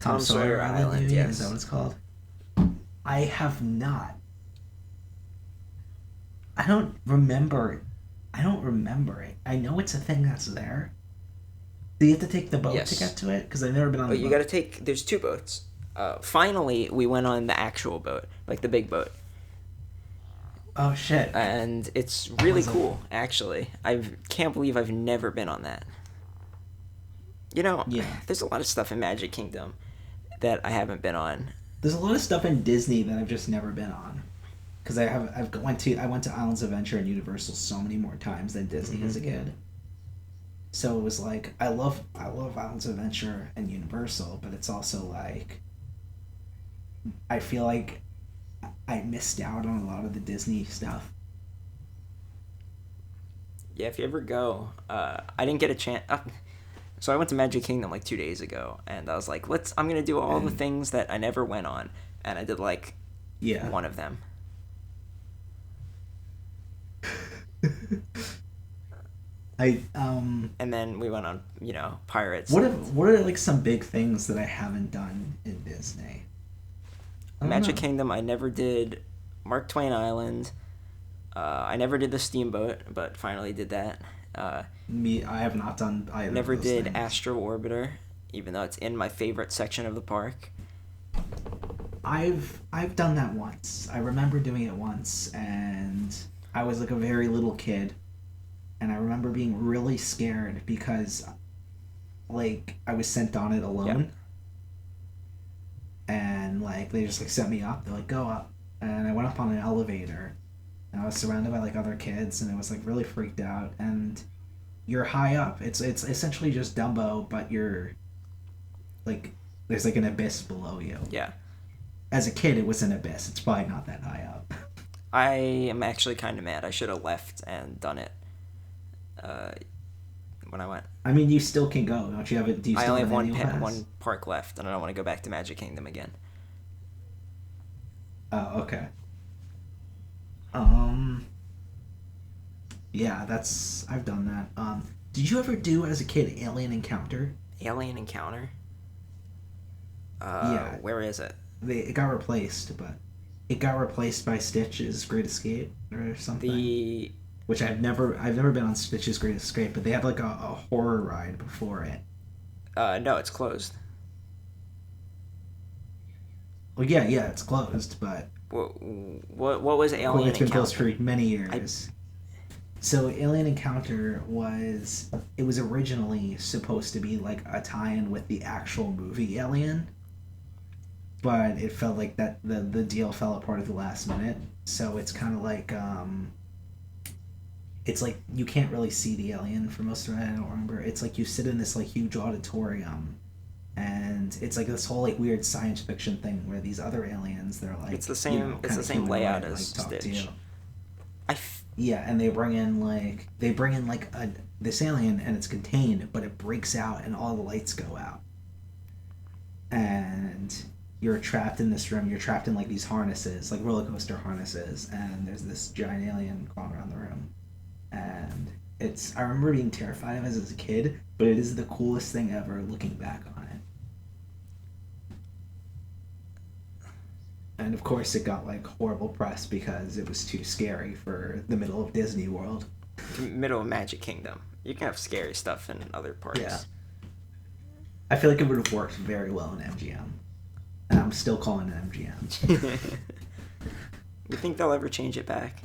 Tom Sawyer Island, you mean? yes. Is that what it's called? I have not. I don't remember it. I know it's a thing that's there. Do you have to take the boat Yes. to get to it? Because I've never been on Oh, the you boat. gotta take. There's two boats. Finally, we went on the actual boat, like the big boat, Oh shit! and it's really Was it? cool. Actually, I can't believe I've never been on that. You know, Yeah. there's a lot of stuff in Magic Kingdom that I haven't been on. There's a lot of stuff in Disney that I've just never been on. Because I went to Islands of Adventure and Universal so many more times than Disney as a kid. So it was like I love Islands of Adventure and Universal, but it's also like I feel like I missed out on a lot of the Disney stuff. Yeah, if you ever go, I didn't get a chance. So I went to Magic Kingdom like 2 days ago, and I was like, I'm gonna do all the things that I never went on, and I did like Yeah. one of them. And then we went on, Pirates. What are like some big things that I haven't done in Disney? I don't Magic know. Kingdom, I never did Mark Twain Island. I never did the Steamboat, but finally did that. I have not done either. Never of those did things. Astro Orbiter, even though it's in my favorite section of the park. I've done that once. I remember doing it once, and I was like a very little kid, and I remember being really scared because, like, I was sent on it alone, and like they just like set me up. They're like, go up, and I went up on an elevator, and I was surrounded by like other kids, and it was like really freaked out. And you're high up. It's essentially just Dumbo, but you're like there's like an abyss below you. Yeah. As a kid, it was an abyss. It's probably not that high up. I am actually kind of mad. I should have left and done it when I went. I mean, you still can go. Don't you have it? Do you I still only have have annual pass? one park left, and I don't want to go back to Magic Kingdom again. Oh, okay. Yeah, I've done that. Did you ever do as a kid Alien Encounter? Alien Encounter? Yeah. Where is it? It got replaced, but it got replaced by Stitch's Great Escape or something. Which I've never been on Stitch's Great Escape, but they had like a horror ride before it. No, it's closed. Well, yeah, it's closed, but What was Alien it's been Encounter? closed for many years. So Alien Encounter was originally supposed to be like a tie-in with the actual movie Alien, but it felt like that the deal fell apart at the last minute. So it's kind of like it's like you can't really see the alien for most of it. I don't remember. It's like you sit in this like huge auditorium, and it's like this whole like weird science fiction thing where these other aliens, they're like It's the same- it's kinda the same humanoid, layout as talk to Stitch. you. I Yeah, and they bring in like this alien, and it's contained, but it breaks out and all the lights go out, and you're trapped in this room. You're trapped in like these harnesses, like roller coaster harnesses, and there's this giant alien crawling around the room, and I remember being terrified of it as a kid, but it is the coolest thing ever looking back on it. And of course, it got like horrible press because it was too scary for the middle of Disney World. middle of Magic Kingdom. You can have scary stuff in other parks. Yeah. I feel like it would have worked very well in MGM. And I'm still calling it MGM. You think they'll ever change it back?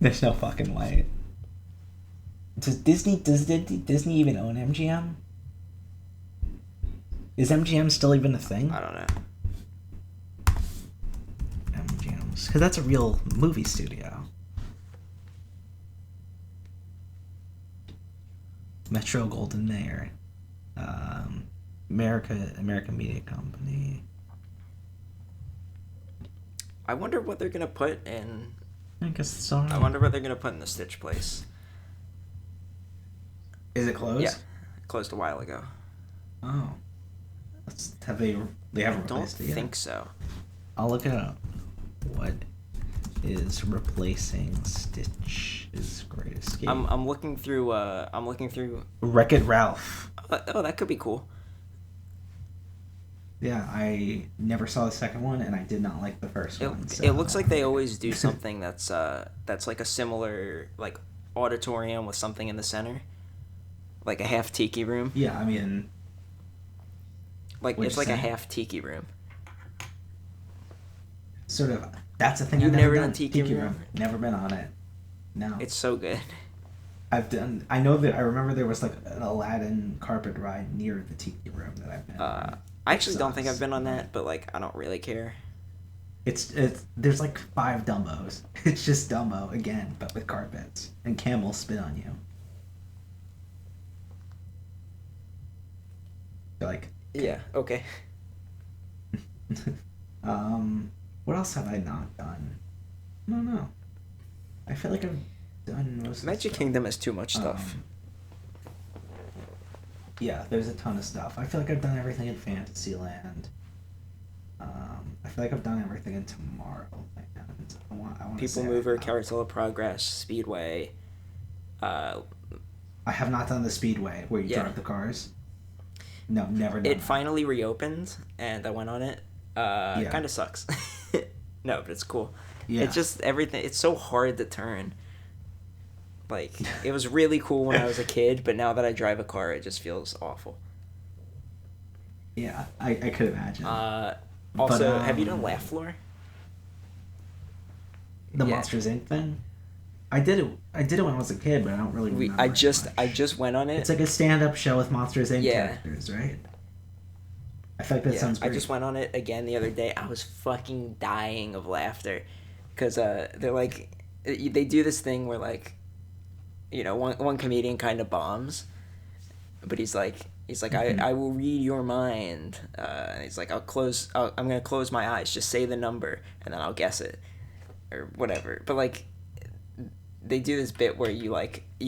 There's no fucking way. Does Disney even own MGM? Is MGM still even a thing? I don't know. MGM, because that's a real movie studio. Metro Golden Mayer, American Media Company. I wonder what they're gonna put in. I guess it's alright. I wonder what they're gonna put in the Stitch place. Is it closed? Yeah, closed a while ago. Oh, they haven't Don't replaced it yet? think so. I'll look it up. What is replacing Stitch's Great Escape? I'm looking through. Wreck-It Ralph. Oh, that could be cool. Yeah, I never saw the second one, and I did not like the first one. So It looks like they always do something that's like a similar like auditorium with something in the center, like a half tiki room. Yeah, I mean, Like What'd it's you like a say? half tiki room. sort of. That's a thing You've I've never never done. done Tiki Room? Never been on it. No. It's so good. I've done. I know that. I remember there was like an Aladdin carpet ride near the Tiki Room that I've been on. I actually don't think Sucks. I've been on that, but like I don't really care. It's there's like 5 Dumbos. It's just Dumbo again, but with carpets and camels spit on you. Like, Yeah. Okay. what else have I not done? I don't know. I feel like I've done most of the Magic stuff. Kingdom has too much stuff. Yeah, there's a ton of stuff. I feel like I've done everything in Fantasyland. I feel like I've done everything in Tomorrowland. I want People Mover, Carousel of Progress, Speedway. I have not done the Speedway where you Yeah. drive the cars. No, never done It that. finally reopened, and I went on it. Yeah. Kind of sucks. No, but it's cool. Yeah. It's just everything. It's so hard to turn. Like it was really cool when I was a kid, but now that I drive a car, it just feels awful. Yeah, I could imagine. Also, But, have you done Laugh Floor? The yeah. Monsters Inc. thing? I did it when I was a kid, but I don't really remember. I it just much. went on it. It's like a stand-up show with Monsters Inc. Yeah. characters, right? I feel like that Yeah, sounds I great. just went on it again the other day. I was fucking dying of laughter, because they're like, they do this thing where like, you know, one comedian kind of bombs, but he's like I will read your mind. And he's like I'm gonna close my eyes, just say the number, and then I'll guess it, or whatever. But like, they do this bit where you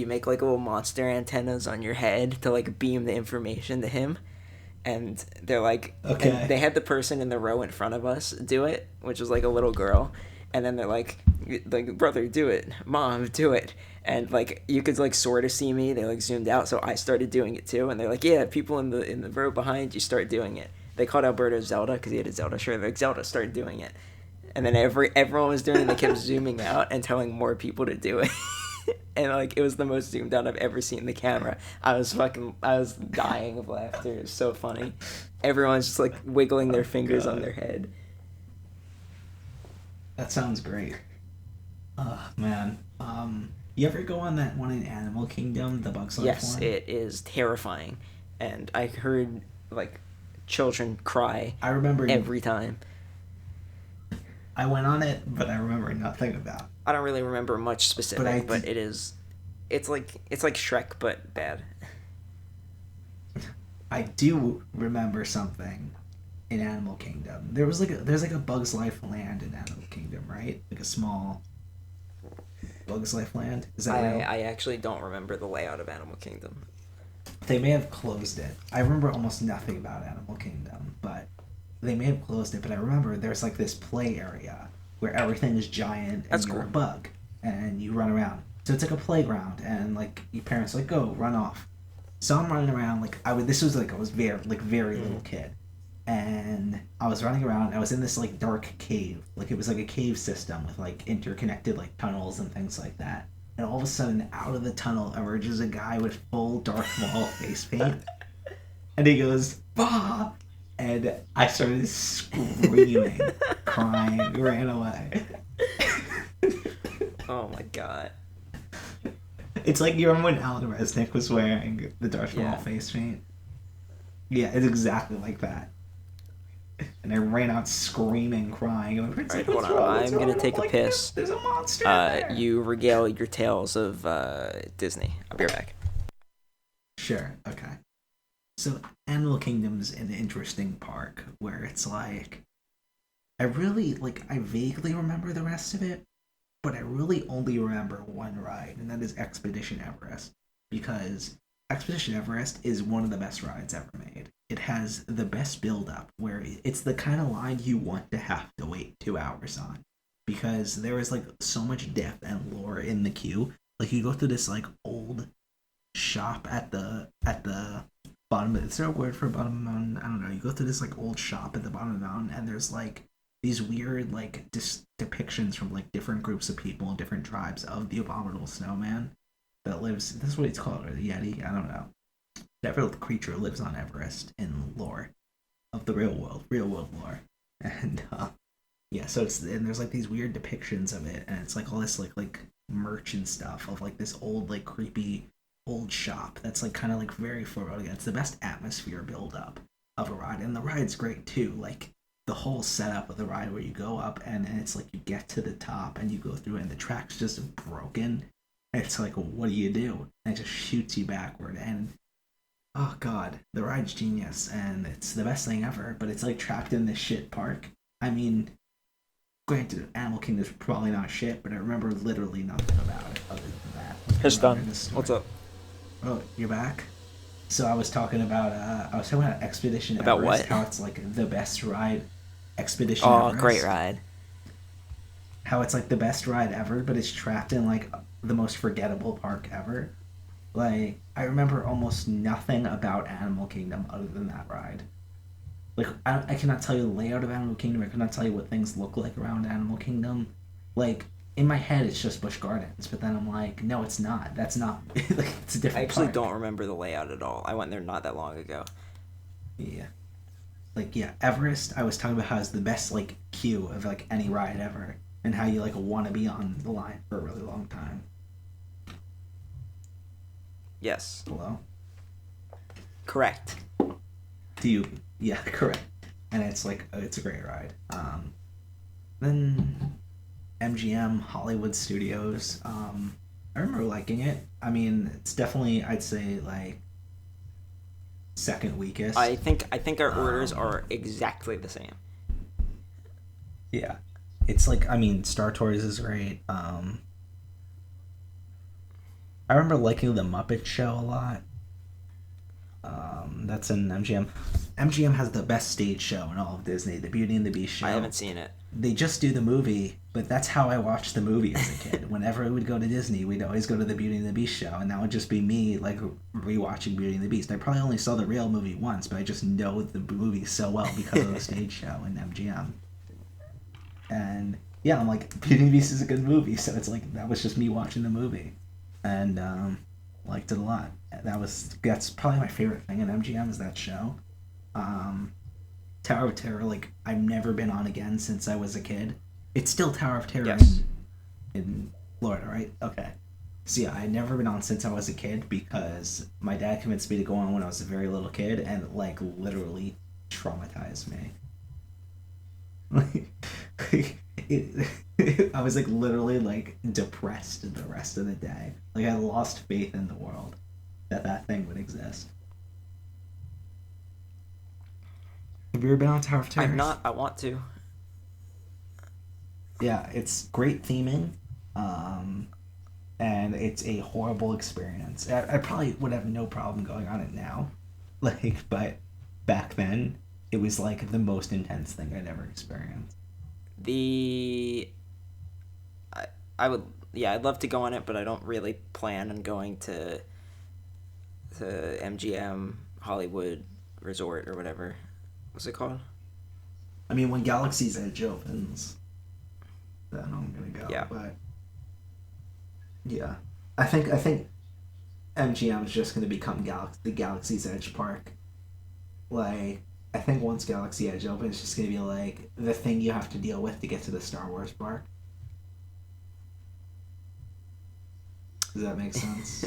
make like little monster antennas on your head to like beam the information to him. And they're like, Okay. and they had the person in the row in front of us do it, which was like a little girl, and then they're like, brother, do it, mom, do it, and like you could like sort of see me. They like zoomed out, so I started doing it too, and they're like, yeah, people in the row behind you start doing it. They called Alberto Zelda because he had a Zelda shirt. Like Zelda started doing it, and then everyone was doing it. And they kept zooming out and telling more people to do it. And like it was the most zoomed out I've ever seen the camera. I was dying of laughter. It was so funny. Everyone's just like wiggling their fingers on God. their head. That sounds great. Oh man. You ever go on that one in Animal Kingdom, the Bugs Life Yes, one? it is terrifying, and I heard like children cry I remember every time. I went on it, but I remember nothing about. I don't really remember much specific, But but it's like Shrek but bad. I do remember something in Animal Kingdom. There's like a Bugs Life land in Animal Kingdom, right? Like a small Bugs Life land. Is that real? I actually don't remember the layout of Animal Kingdom. They may have closed it. I remember almost nothing about Animal Kingdom, but they may have closed it. But I remember there's like this play area where everything is giant and That's you're cool. a bug and you run around. So it's like a playground, and like your parents are like, go run off. So I'm running around like I was very little kid, and I was running around. I was in this like dark cave, like it was like a cave system with like interconnected like tunnels and things like that. And all of a sudden, out of the tunnel emerges a guy with full Darth Maul face paint, and he goes, "Bah!" And I started screaming, crying, ran away. Oh my god. It's like you remember when Alan Resnick was wearing the Darth Maul Yeah. face paint. Yeah, it's exactly like that. And I ran out screaming, crying. And my friend's All right, like, hold "What's on. wrong? What's I'm wrong?" gonna And I'm take a like, piss. There's a monster in there." You regale your tales of Disney. I'll be right back. Sure. Okay. So Animal Kingdom's an interesting park where it's like I really like I vaguely remember the rest of it, but I really only remember one ride, and that is Expedition Everest. Because Expedition Everest is one of the best rides ever made. It has the best build up where it's the kind of line you want to have to wait 2 hours on. Because there is like so much depth and lore in the queue. Like you go through this like old shop at the bottom of, is there a word for bottom of the mountain? I don't know. You go through this like old shop at the bottom of the mountain and there's like these weird like depictions from like different groups of people and different tribes of the abominable snowman that lives, this is what it's called, or the Yeti, I don't know. Whatever creature lives on Everest in lore of the real world lore. And yeah, so it's, and there's like these weird depictions of it and it's like all this like merch and stuff of like this old like creepy old shop that's like kind of like very foreboding. It's the best atmosphere build up of a ride, and the ride's great too. Like the whole setup of the ride where you go up and it's like you get to the top and you go through it and the track's just broken. And it's like, what do you do? And it just shoots you backward and oh god, the ride's genius and it's the best thing ever. But it's like trapped in this shit park. I mean, granted, Animal Kingdom's probably not shit, but I remember literally nothing about it other than that. It's done. What's up? Oh, you're back. So I was talking about Expedition About Everest, what? how it's like the best ride. Expedition Oh, Everest. great ride. How it's like the best ride ever, but it's trapped in like the most forgettable park ever. Like I remember almost nothing about Animal Kingdom other than that ride. Like I cannot tell you the layout of Animal Kingdom. I cannot tell you what things look like around Animal Kingdom. Like in my head, it's just Busch Gardens, but then I'm like, no, it's not. That's not. Like it's a different. I actually park. don't remember the layout at all. I went there not that long ago. Yeah. Like yeah, Everest. I was talking about how it's the best like queue of like any ride ever, and how you like want to be on the line for a really long time. Yes. Hello. Correct. Do you? Yeah, correct. And it's like it's a great ride. Then MGM Hollywood Studios. I remember liking it. I mean, it's definitely I'd say like second weakest. I think our orders are exactly the same. Yeah, it's like I mean, Star Tours is great. I remember liking the Muppet Show a lot. That's in MGM. MGM has the best stage show in all of Disney, the Beauty and the Beast show. I haven't seen it. They just do the movie, but that's how I watched the movie as a kid. Whenever we would go to Disney, we'd always go to the Beauty and the Beast show, and that would just be me like rewatching Beauty and the Beast. I probably only saw the real movie once, but I just know the movie so well because of the stage show in MGM. And yeah, I'm like, Beauty and the Beast is a good movie, so it's like that was just me watching the movie, and liked it a lot. That's probably my favorite thing in MGM is that show. Tower of Terror, like I've never been on again since I was a kid. It's still Tower of Terror Yes. in Florida, right? Okay. So yeah, I'd never been on since I was a kid because my dad convinced me to go on when I was a very little kid and like literally traumatized me. I was like literally like depressed the rest of the day. Like I lost faith in the world that thing would exist. Have you ever been on Tower of Terror? I've not. I want to. Yeah, it's great theming, and it's a horrible experience. I probably would have no problem going on it now, like, but back then it was like the most intense thing I'd ever experienced. I would, yeah, I'd love to go on it, but I don't really plan on going to MGM Hollywood Resort or whatever. What's it called? I mean, when Galaxy's Edge opens, then I'm gonna go. Yeah. But yeah, I think MGM is just gonna become the Galaxy's Edge park. Like, I think once Galaxy Edge opens, it's just gonna be like the thing you have to deal with to get to the Star Wars park. Does that make sense?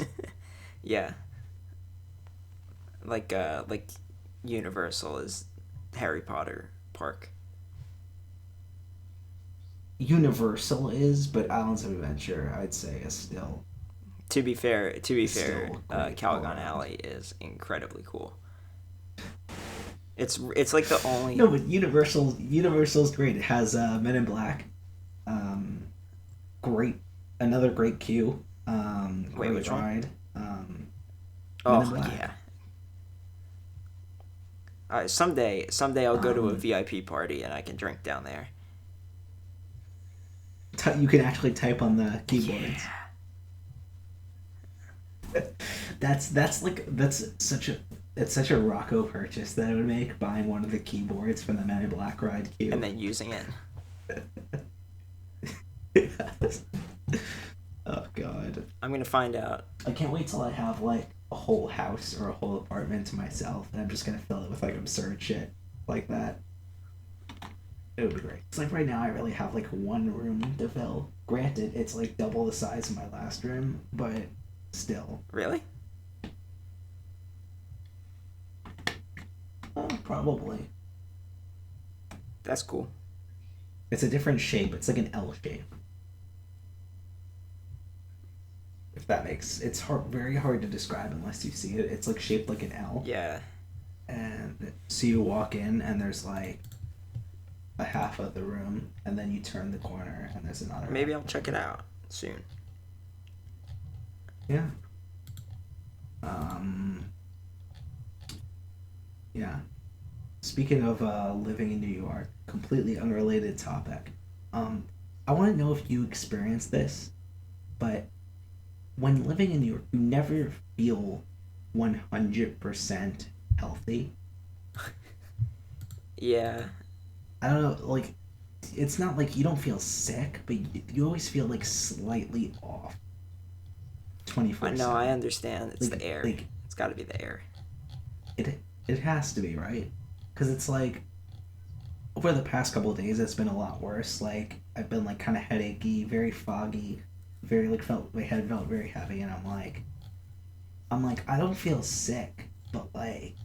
Yeah. Like Universal is Harry Potter Park. Universal is, but Islands of Adventure, I'd say, is still. To be fair, still great all Calgon around. Alley is incredibly cool. It's like the only. No, but Universal's great. It has Men in Black. Great, another great queue. Wait, Great which one? ride. Men in Oh Black. yeah. Someday I'll go to a Um, VIP party and I can drink down there. You can actually type on the keyboards. Yeah. It's such a Rocco purchase that I would make, buying one of the keyboards from the Men in Black ride queue. And then using it. Yes. Oh god. I'm gonna find out. I can't wait till I have like a whole house or a whole apartment to myself, and I'm just gonna fill it with like absurd shit like that. It would be great. It's like right now I really have like one room to fill. Granted, it's like double the size of my last room, but still. Really? Probably. That's cool. It's a different shape. It's like an L shape. If that makes it's very hard to describe unless you see it. It's like shaped like an L. Yeah. And so you walk in and there's like a half of the room, and then you turn the corner and there's another. Maybe I'll check it out soon. Yeah. Yeah. Speaking of living in New York, completely unrelated topic. I want to know if you experienced this, but when living in New York, you never feel 100% healthy. Yeah. I don't know, like, it's not like you don't feel sick, but you always feel like slightly off. 24. No, I understand. It's Like- the air. like- It's got to be the air. It has to be, right? Because it's like over the past couple of days, it's been a lot worse. Like I've been like kind of headachy, very foggy, very like felt my head felt very heavy, and I'm like I don't feel sick, but like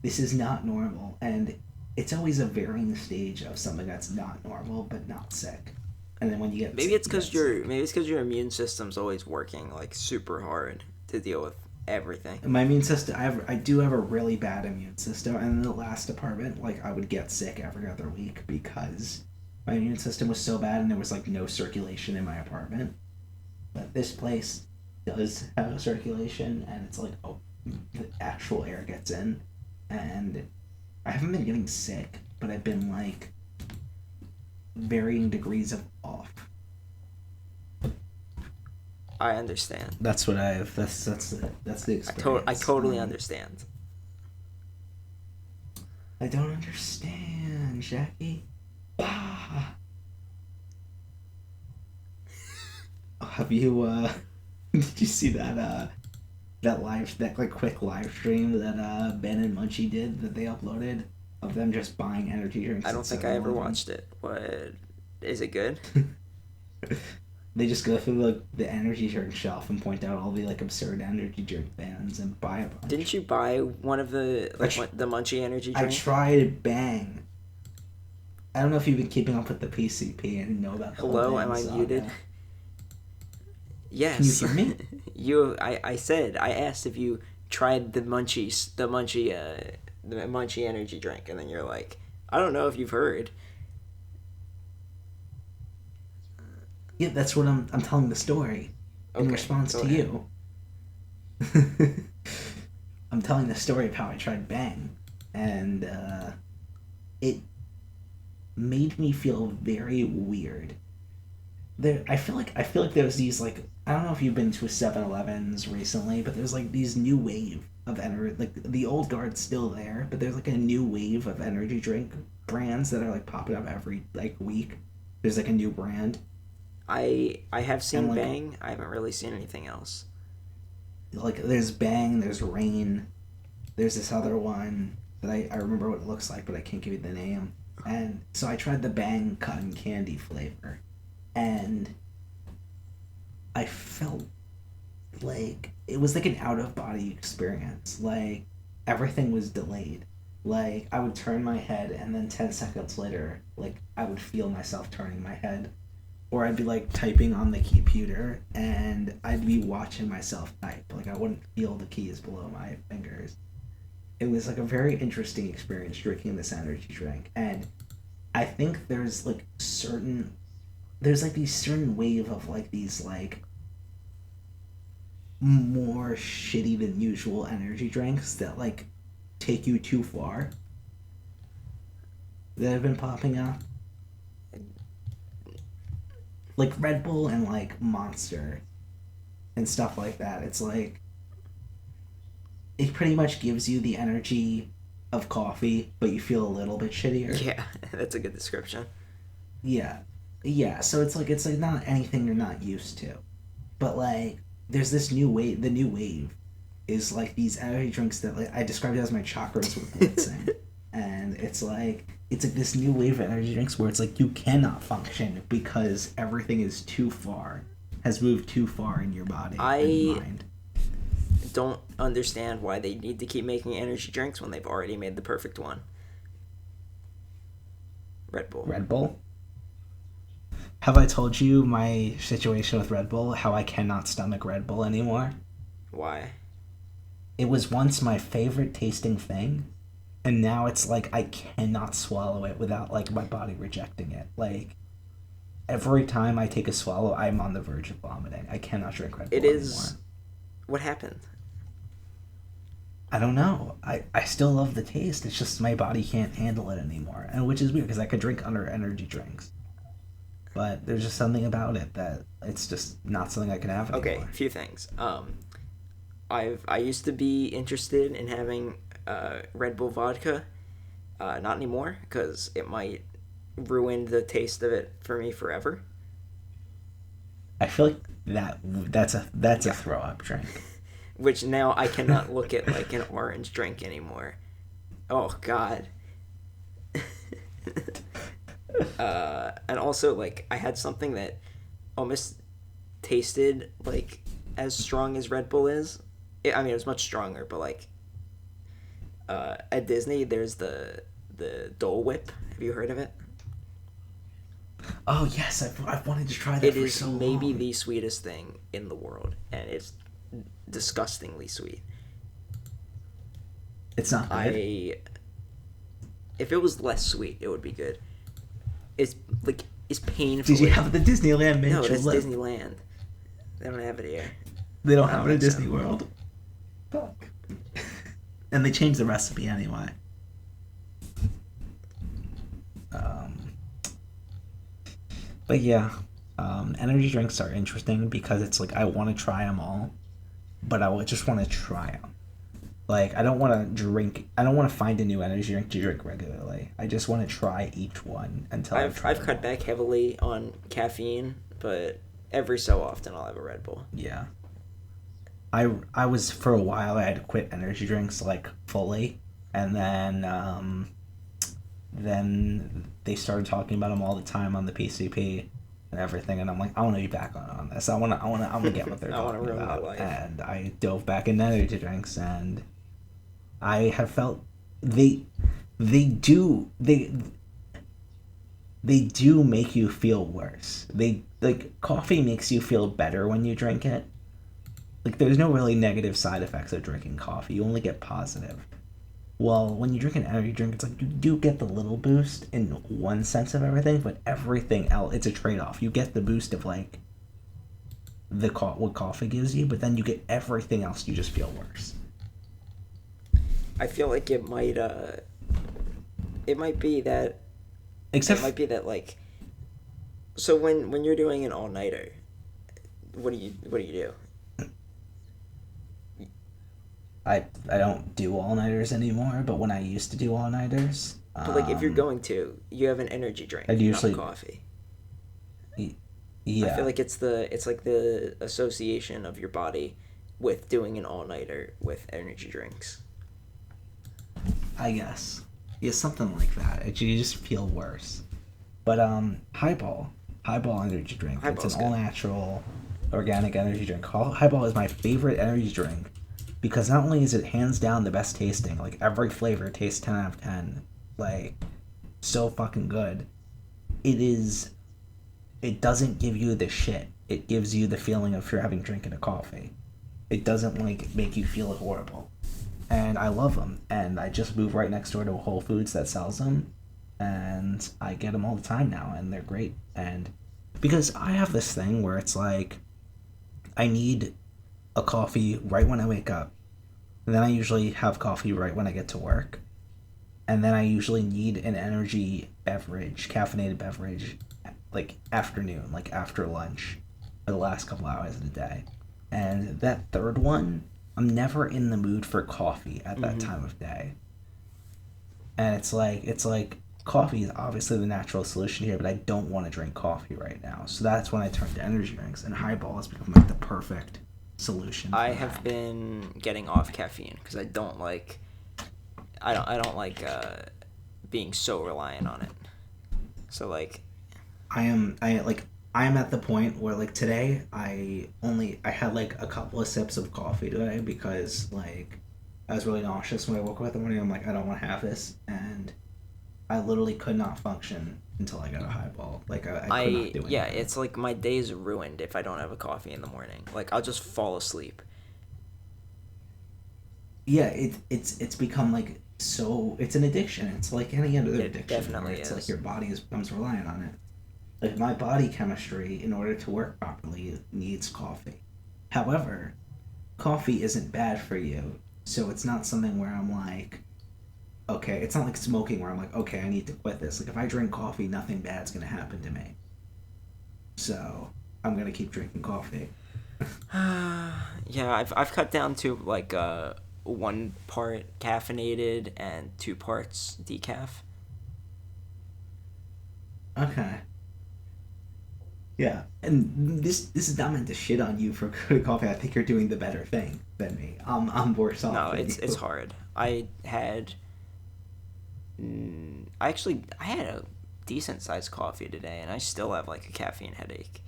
this is not normal, and it's always a varying stage of something that's not normal but not sick, and then when you get Maybe sick, it's you because get sick. your immune system's always working like super hard to deal with everything. My immune system, I do have a really bad immune system, and in the last apartment, like I would get sick every other week because my immune system was so bad and there was like no circulation in my apartment. But this place does have a circulation, and it's like, oh, the actual air gets in, and I haven't been getting sick, but I've been like varying degrees of off. I understand. That's what I've. That's the experience. I totally understand. I don't understand, Jackie. Ah. Have you did you see that that quick live stream that Ben and Munchie did that they uploaded of them just buying energy drinks? I don't at think I ever 7-Eleven? watched it. What is it good? They just go through the energy drink shelf and point out all the like absurd energy drink brands and buy a bunch. Didn't you buy one of the the Munchie energy I drink? tried Bang. I don't know if you've been keeping up with the PCP and know about the whole Hello, Bang am I saga. muted? Yes. Can you hear me? I asked if you tried the Munchie energy drink, and then you're like, I don't know if you've heard. Yeah, that's what I'm telling the story in Okay, response go to ahead. you. I'm telling the story of how I tried Bang, and it made me feel very weird. I feel like there's these like I don't know if you've been to 7-Elevens recently, but there's like these new wave of energy. Like the old guard's still there, but there's like a new wave of energy drink brands that are like popping up every like week. There's like a new brand. I have seen And, like- Bang. I haven't really seen anything else. Like there's Bang, there's Rain, there's this other one that I remember what it looks like, but I can't give you the name. And so I tried the Bang cotton candy flavor, and I felt like it was like an out of body experience. Like everything was delayed. Like, I would turn my head, and then 10 seconds later, like, I would feel myself turning my head. Or I'd be, like, typing on the computer, and I'd be watching myself type. Like, I wouldn't feel the keys below my fingers. It was, like, a very interesting experience drinking this energy drink. And I think there's, like, these certain wave of, like, these, like, more shitty than usual energy drinks that, like, take you too far that have been popping up. Like Red Bull and like Monster and stuff like that. It's like it pretty much gives you the energy of coffee, but you feel a little bit shittier. Yeah, that's a good description. Yeah. Yeah, so it's like not anything you're not used to. But like there's this new wave. The new wave is like these energy drinks that, like, I described it as my chakras were blitzing. And it's like this new wave of energy drinks where it's like you cannot function because everything is has moved too far in your body and mind. Don't understand why they need to keep making energy drinks when they've already made the perfect one. Red Bull? Have I told you my situation with Red Bull? How I cannot stomach Red Bull anymore? Why? It was once my favorite tasting thing, and now it's like I cannot swallow it without like my body rejecting it. Like every time I take a swallow, I'm on the verge of vomiting. I cannot drink Red Bull anymore. What happened? I don't know. I still love the taste. It's just my body can't handle it anymore, and which is weird because I could drink other energy drinks, but there's just something about it that it's just not something I can have anymore. Okay, a few things. I used to be interested in having Red Bull vodka. Not anymore, because it might ruin the taste of it for me forever. I feel like that's a throw up drink. Which now I cannot look at like an orange drink anymore. Oh God. And also, like, I had something that almost tasted like as strong as Red Bull is. I mean, it was much stronger, but like at Disney, there's the Dole Whip. Have you heard of it? Oh yes, I've wanted to try that. It is maybe the sweetest thing in the world, and it's disgustingly sweet. It's not good. If it was less sweet, it would be good. It's painful. Did you have the Disneyland Mint? No, that's Disneyland. They don't have it here. They don't have it at Disney World. Fuck. And they changed the recipe anyway. But yeah, energy drinks are interesting because it's like I want to try them all, but I just want to try them. Like I don't want to find a new energy drink to drink regularly. I just want to try each one until I've cut back heavily on caffeine, but every so often I'll have a Red Bull. Yeah. I was, for a while, I had to quit energy drinks like fully, and then they started talking about them all the time on the PCP and everything, and I'm like, I want to be back on this. I want to get what they're talking about. My life. And I dove back into energy drinks, and I have felt they do make you feel worse. Coffee makes you feel better when you drink it. Like, there's no really negative side effects of drinking coffee. You only get positive. Well, when you drink an energy drink, it's like you do get the little boost in one sense of everything, but everything else, it's a trade-off. You get the boost of, like, what coffee gives you, but then you get everything else, you just feel worse. I feel like it might be that... It might be that, like... So when you're doing an all-nighter, what do you do? I don't do all-nighters anymore, but when I used to do all-nighters... But, like, if you're going to, you have an energy drink, I'd usually, not coffee. Yeah. I feel like it's like the association of your body with doing an all-nighter with energy drinks. I guess. Yeah, something like that. You just feel worse. But, Highball energy drink. Highball's it's an all-natural, organic energy drink. Highball is my favorite energy drink because not only is it hands down the best tasting, like every flavor tastes 10 out of 10, like so fucking good. It doesn't give you the shit. It gives you the feeling of you're having drinking a coffee. It doesn't like make you feel horrible. And I love them. And I just moved right next door to a Whole Foods that sells them, and I get them all the time now, and they're great. And because I have this thing where it's like I need a coffee right when I wake up, and then I usually have coffee right when I get to work, and then I usually need an energy beverage, caffeinated beverage, like afternoon, like after lunch, for the last couple hours of the day. And that third one, I'm never in the mood for coffee at that time of day. And it's like coffee is obviously the natural solution here, but I don't want to drink coffee right now. So that's when I turn to energy drinks, and Highball has become like the perfect solution. I have been getting off caffeine because I don't like being so reliant on it. So like I am at the point where like today I had like a couple of sips of coffee today because like I was really nauseous when I woke up in the morning. I'm like, I don't want to have this, and I literally could not function until I got a Highball. Like I could not do anything. Yeah, it's like my day's ruined if I don't have a coffee in the morning. Like I'll just fall asleep. Yeah, it's become like it's an addiction. It's like any other addiction. Definitely it's is. like your body becomes reliant on it. Like my body chemistry, in order to work properly, needs coffee. However, coffee isn't bad for you, so it's not something where I'm like, okay, it's not like smoking where I'm like, okay, I need to quit this. Like if I drink coffee, nothing bad's gonna happen to me. So I'm gonna keep drinking coffee. Yeah, I've cut down to like 1 part caffeinated and 2 parts decaf. Okay. Yeah, and this is not meant to shit on you for good coffee. I think you're doing the better thing than me. I'm worse off. No, than it's you. hard. I had a decent sized coffee today, and I still have like a caffeine headache.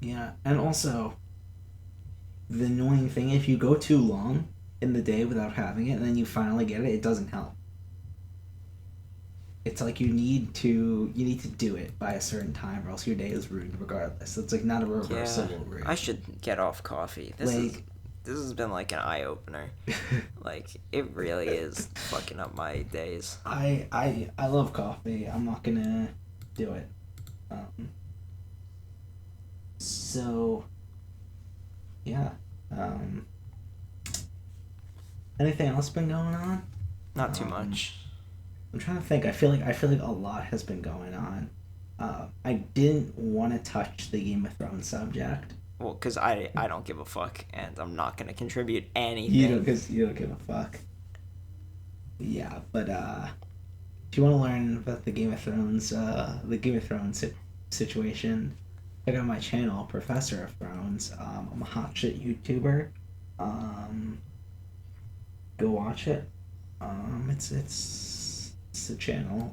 Yeah, and also the annoying thing, if you go too long in the day without having it, and then you finally get it, it doesn't help. It's like you need to do it by a certain time, or else your day is ruined regardless. It's like not a reversible route. I should get off coffee. This has been like an eye opener. Like it really is fucking up my days. I love coffee. I'm not gonna do it. So yeah. Anything else been going on? Not too much. I'm trying to think. I feel like a lot has been going on. I didn't want to touch the Game of Thrones subject. Well, because I don't give a fuck, and I'm not going to contribute anything. You don't give a fuck. Yeah, but if you want to learn about the Game of Thrones situation, check out my channel, Professor of Thrones. I'm a hot shit YouTuber. Go watch it. It's a channel.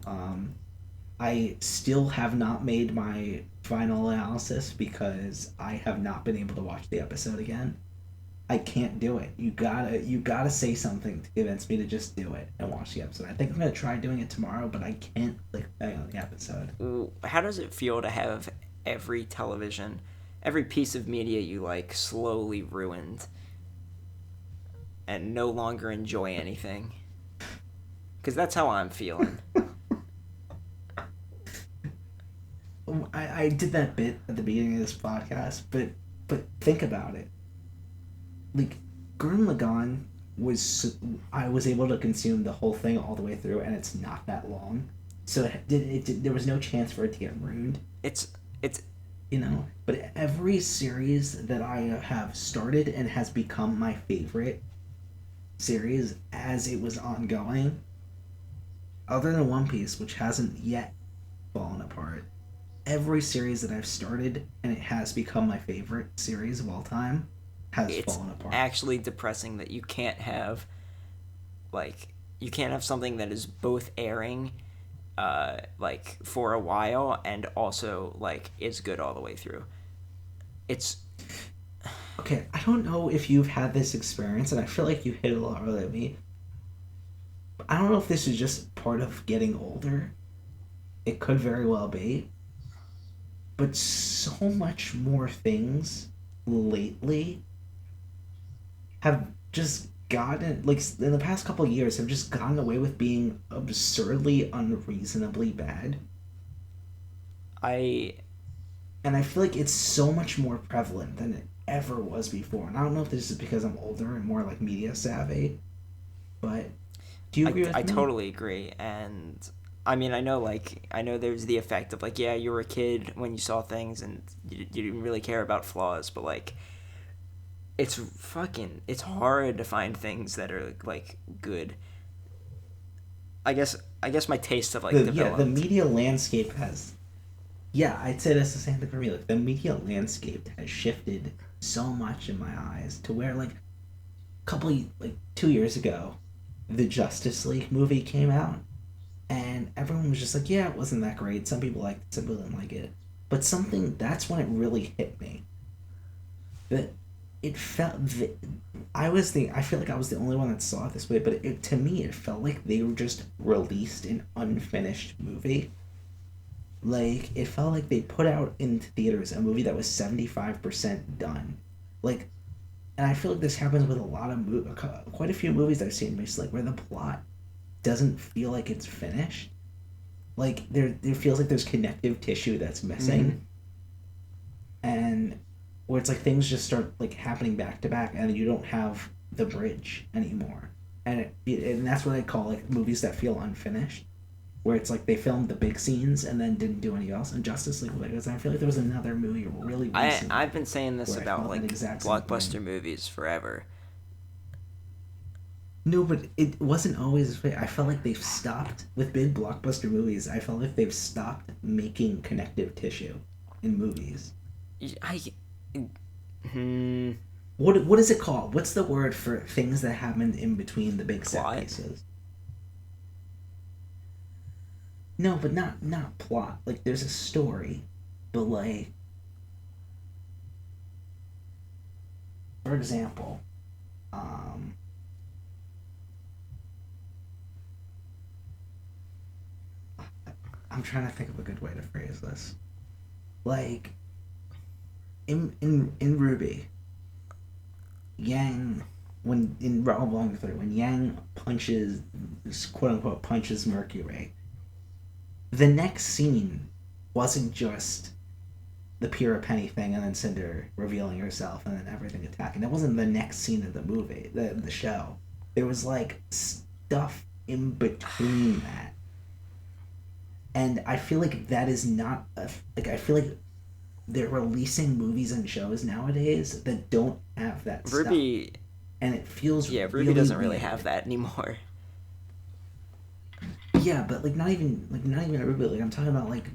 I still have not made my final analysis because I have not been able to watch the episode again. I can't do it. You gotta say something to convince me to just do it and watch the episode. I think I'm gonna try doing it tomorrow, but I can't click play on the episode. How does it feel to have every piece of media you like slowly ruined and no longer enjoy anything? Because that's how I'm feeling. I did that bit at the beginning of this podcast, but think about it. Like, Gurren Lagann I was able to consume the whole thing all the way through, and it's not that long, so there was no chance for it to get ruined. It's But every series that I have started and has become my favorite series as it was ongoing, other than One Piece, which hasn't yet fallen apart, every series that I've started and it has become my favorite series of all time has fallen apart. It's actually depressing that you can't have something that is both airing for a while and also is good all the way through. Okay, I don't know if you've had this experience, and I feel like you hit it a lot earlier than me. But I don't know if this is just part of getting older. It could very well be. But so much more things lately have just gotten, like, in the past couple of years, have just gotten away with being absurdly, unreasonably bad. I And I feel like it's so much more prevalent than it ever was before. And I don't know if this is because I'm older and more like media savvy, but do you agree I with me? totally agree, and I mean, I know there's the effect of like, yeah, you were a kid when you saw things and you didn't really care about flaws, but like, it's hard to find things that are like good. I guess my tastes have like The developed. media landscape has, yeah, I'd say that's the same thing for me. Like the media landscape has shifted so much in my eyes to where like like 2 years ago, the Justice League movie came out, and everyone was just like, yeah, it wasn't that great. Some people liked it, some people didn't like it. But something that's when it really hit me that it felt that I feel like I was the only one that saw it this way, but to me it felt like they were just released an unfinished movie. Like it felt like they put out into theaters a movie that was 75% done. Like, and I feel like this happens with a lot of quite a few movies I've seen recently, where the plot doesn't feel like it's finished. Like there feels like there's connective tissue that's Mm-hmm. missing, and where it's like things just start like happening back to back, and you don't have the bridge anymore. And that's what I call like movies that feel unfinished, where it's like they filmed the big scenes and then didn't do anything else. And Justice League, like, I feel like there was another movie really I've recently been saying this where I about felt that like exact same thing. blockbuster movies forever. No, but it wasn't always. I felt like they've stopped with big blockbuster movies. I felt like they've stopped making connective tissue in movies. I hmm, What is it called? What's the word for things that happened in between the big set plot. pieces? No, but not plot. Like there's a story, but like for example, um, I'm trying to think of a good way to phrase this. Like in Ruby, Yang when in Realm Long 3, when Yang punches, quote unquote, punches Mercury, the next scene wasn't just the Pyrrha Penny thing and then Cinder revealing herself and then everything attacking. That wasn't the next scene of the movie, the show. There was like stuff in between that, and I feel like that is not like I feel like they're releasing movies and shows nowadays that don't have that stuff, Ruby, and it feels yeah, Ruby really doesn't really have weird. that anymore. Yeah, but like not even a Ruby. Like I'm talking about like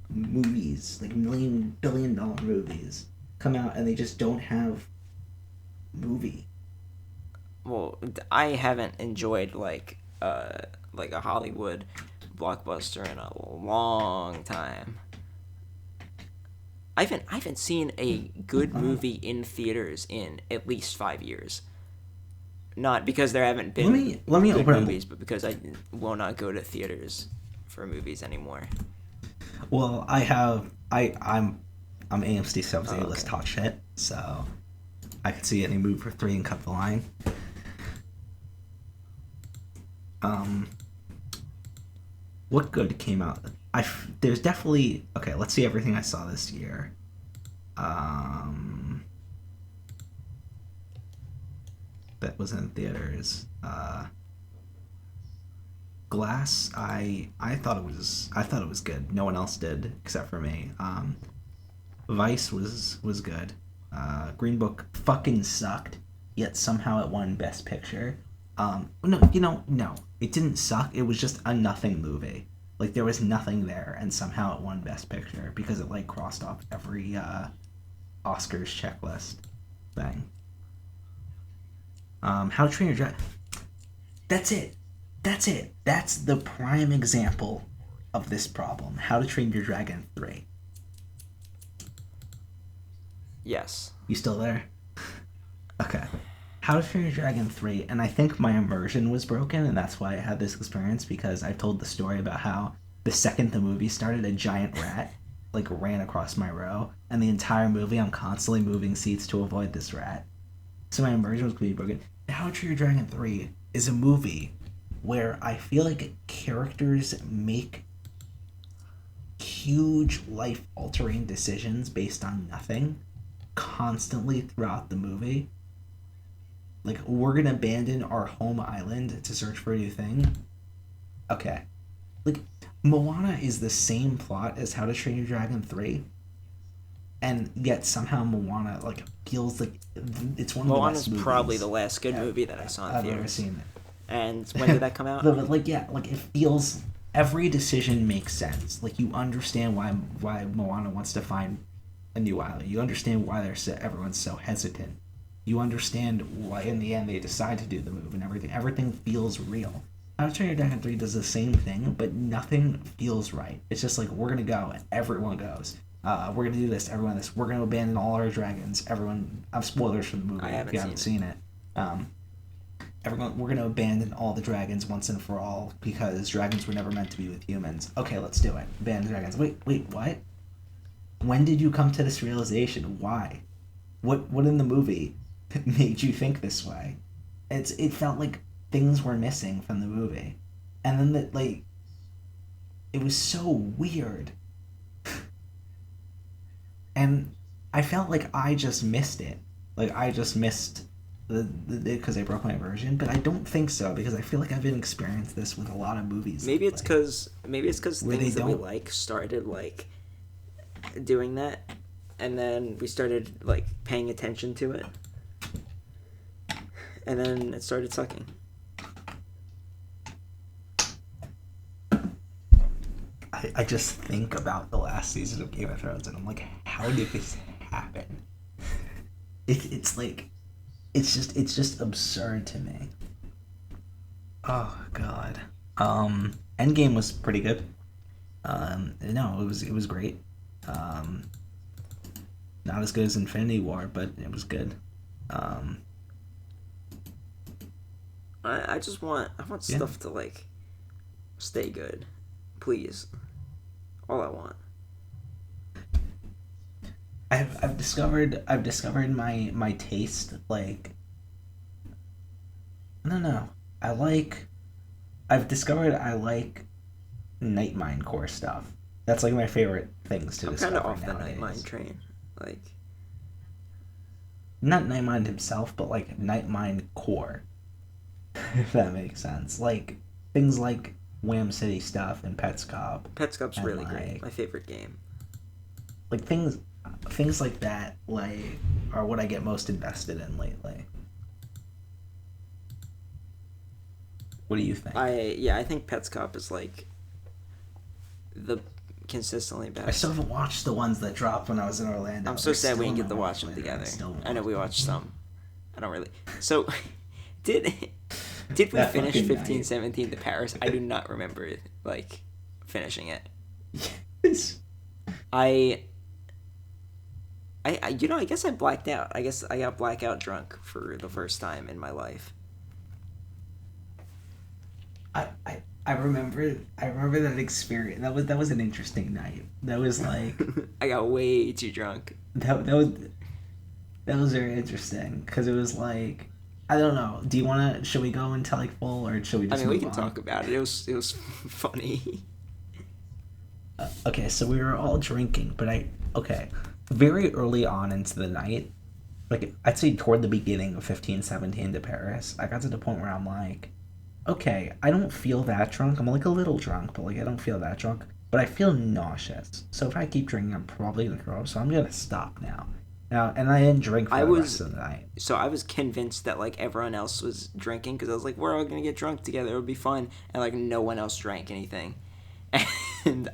movies, like million billion dollar movies come out and they just don't have movie. Well, I haven't enjoyed like a Hollywood blockbuster in a long time. I haven't seen a good Uh, movie in theaters in at least 5 years. Not because there haven't let been me let me good open up. movies, but because I will not go to theaters for movies anymore. Well, I'm AMC subs Oh, A list okay. hot shit, so I could see any movie for three and cut the line. Um, what good came out? There's definitely okay. Let's see everything I saw this year. Um, that was in theaters. Glass. I thought it was good. No one else did except for me. Vice was good. Green Book fucking sucked, yet somehow it won Best Picture. No, no, it didn't suck. It was just a nothing movie. Like there was nothing there, and somehow it won Best Picture because it like crossed off every Oscars checklist thing. How to Train Your Dragon. That's it. That's it. That's the prime example of this problem. How to Train Your Dragon 3. Yes. You still there? Okay. How to Train Your Dragon 3, and I think my immersion was broken, and that's why I had this experience, because I've told the story about how the second the movie started, a giant rat, like, ran across my row, and the entire movie I'm constantly moving seats to avoid this rat. So my immersion was completely broken. How to Train Your Dragon 3 is a movie where I feel like characters make huge life-altering decisions based on nothing constantly throughout the movie. Like, we're gonna abandon our home island to search for a new thing. Okay. Like, Moana is the same plot as How to Train Your Dragon 3. And yet somehow Moana, like, feels like it's one of the best movies. Moana's probably the last good movie that I saw in I've theaters. ever seen it. And when did that come out? But like, yeah, like, it feels, every decision makes sense. Like, you understand why Moana wants to find a new island. You understand why everyone's so hesitant. You understand why in the end they decide to do the move and everything. Everything feels real. How to Train Your Dragon 3 does the same thing, but nothing feels right. It's just like, we're gonna go, and everyone goes. We're gonna do this, everyone this. We're gonna abandon all our dragons. Everyone, I'm spoilers for the movie. I haven't if you haven't seen it. Everyone, we're gonna abandon all the dragons once and for all because dragons were never meant to be with humans. Okay, let's do it. Abandon dragons. Wait, what? When did you come to this realization? Why? What in the movie made you think this way? It felt like things were missing from the movie, and then it was so weird, and I felt like I just missed it. Like, I just missed because I broke my immersion, but I don't think so, because I feel like I've been experienced this with a lot of movies. Maybe it's because things that we don't- like started like doing that, and then we started like paying attention to it, and then it started sucking. I just think about the last season of Game of Thrones, and I'm like, how did this happen? It's like, it's just absurd to me. Oh God. Endgame was pretty good. No, it was great. Not as good as Infinity War, but it was good. I want Yeah. stuff to like stay good, please. All I want. I've discovered my taste, like, I don't know. I've discovered I like Nightmind core stuff. That's like my favorite things to I'm discover kind of off nowadays. the Nightmind train. Like, Not Nightmind himself, but like Nightmind core. If that makes sense. Like, things like Wham City stuff and Petscop. Petscop's And, really like, great. My favorite game. Like, things like that, like, are what I get most invested in lately. What do you think? I think Petscop is like the consistently best. I still haven't watched the ones that dropped when I was in Orlando. I'm so They're sad we still didn't on get to my watch them watch later. together. Still I know we watch watched them. some. I don't really. So, did we That finish fucking 1517 to Paris? I do not remember like finishing it. Yes. I I guess I blacked out. I guess I got blackout drunk for the first time in my life. I remember that experience. That was an interesting night. That was like I got way too drunk. that was very interesting, because it was like, I don't know. Do you want to? Should we go into like full, or should we I just? mean, we move can on? talk about it. It was funny. Okay, so we were all drinking, but very early on into the night, like, I'd say toward the beginning of 1517 to Paris, I got to the point where I'm like, okay, I don't feel that drunk. I'm like a little drunk, but like, I don't feel that drunk. But I feel nauseous. So if I keep drinking, I'm probably gonna throw up. So I'm gonna stop now. And I didn't drink for the rest of the night. So I was convinced that like everyone else was drinking because I was like, we're all gonna get drunk together. It would be fun, and like no one else drank anything, and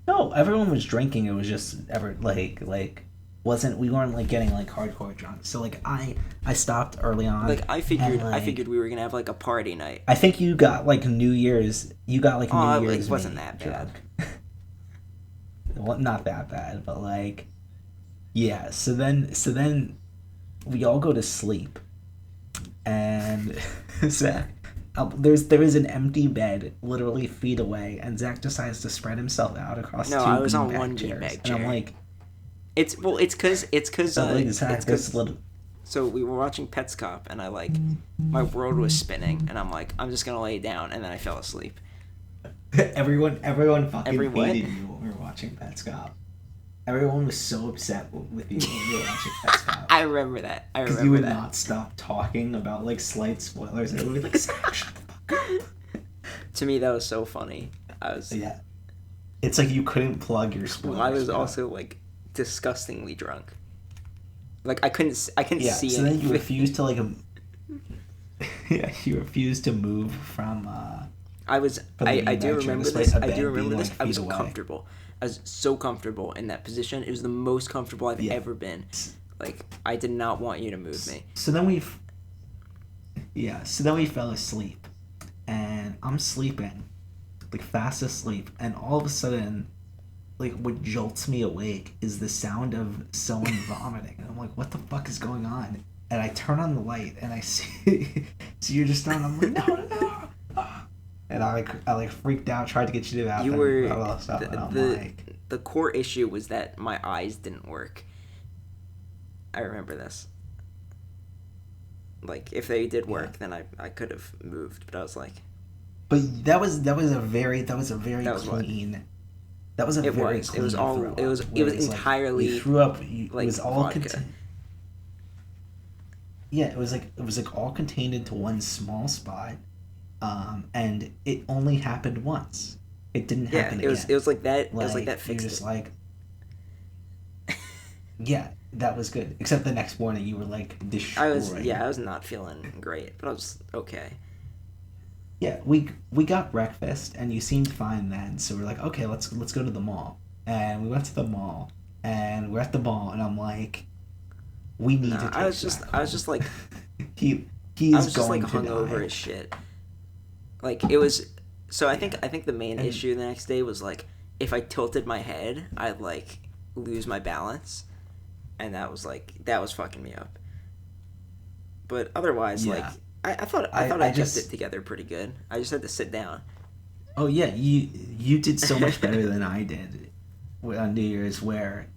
No, everyone was drinking. It was just we weren't like getting like hardcore drunk. So like I stopped early on. like I figured and, like, we were gonna have like a party night. I think you got like New Year's. You got like New Year's. It wasn't me that bad. drunk. Well, not that bad, but like, yeah. So then we all go to sleep, and Zach, there is an empty bed literally feet away, and Zach decides to spread himself out across two I was on beanbag one chairs. beanbag And I'm chair. like, It's because so like, Zach, this little. So we were watching Pets Cop, and my world was spinning, and I'm like, I'm just gonna lay down, and then I fell asleep. Everyone fucking Everyone? hated you when we were watching Pets Cop. Everyone was so upset with you when we were watching Pets Cop. I remember that. Because you would not stop talking about, like, slight spoilers, and it would be like, Zach, shut the fuck up. To me, that was so funny. Yeah. It's like you couldn't plug your spoilers. I was also, like, disgustingly drunk. Like, I couldn't see so anything. then you refused to, like, you refused to move from, I do remember this. I do remember this. I was away. comfortable. I was so comfortable in that position. It was the most comfortable I've ever been. Like, I did not want you to move me. So then we fell asleep, and I'm sleeping, like, fast asleep, and all of a sudden, like, what jolts me awake is the sound of someone vomiting, and I'm like, what the fuck is going on? And I turn on the light, and I see you're just down. I'm like, no. And I freaked out, tried to get you to the bathroom. You were all that stuff, and I'm the core issue was that my eyes didn't work. I remember this. Like, if they did work, then I could have moved, but I was like. But that was a very clean. That was a very clean. It was all. Throw It was. up, It was where it's entirely. Like, you threw up. It like was all vodka. Yeah, it was like all contained into one small spot, and it only happened once. It didn't happen again. It was like that. It was like that. You're just like. Yeah, that was good. Except the next morning, you were like destroyed. I was not feeling great, but I was okay. Yeah, we got breakfast, and you seemed fine then. So we're like, okay, let's go to the mall, and we went to the mall, and we're at the mall, and I'm like, we need to. Take I was just like, he I is was just going like to hungover die. as shit. Like, it was. So I think the main issue the next day was like, if I tilted my head, I'd like lose my balance, and that was fucking me up. But otherwise, like. I thought I kept it together pretty good. I just had to sit down. Oh yeah, you did so much better than I did on New Year's. Where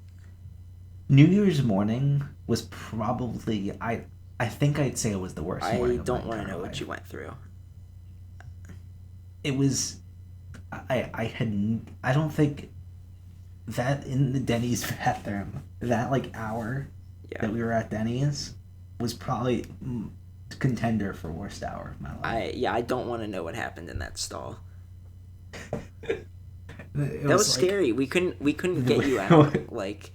New Year's morning was probably I think I'd say it was the worst morning. I don't want to know what you went through. It was, I don't think that in the Denny's bathroom, that like hour that we were at Denny's was probably contender for worst hour of my life. I don't want to know what happened in that stall. That was scary. We couldn't get you out, like,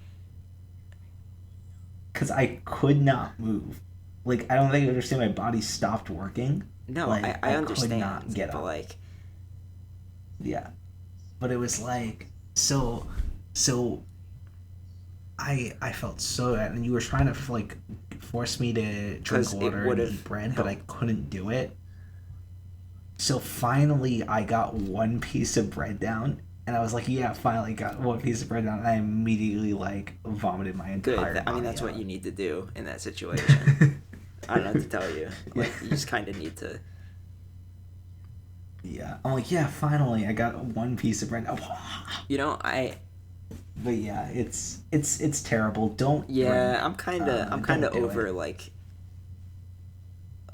because I could not move. Like, I don't think you understand. My body stopped working. No, like, I understand. Could not get but up. like, yeah, but it was like so. I felt so bad, and you were trying to like force me to drink water and eat bread, but I couldn't do it. So finally, I got one piece of bread down, and I was like, "Yeah, finally got one piece of bread down." And I immediately like vomited my entire. I mean, that's what you need to do in that situation. I don't know what to tell you. Like, you just kind of need to. Yeah, I'm like, yeah, finally, I got one piece of bread. You know, But yeah, it's terrible. Don't. Yeah, I'm kind of over it.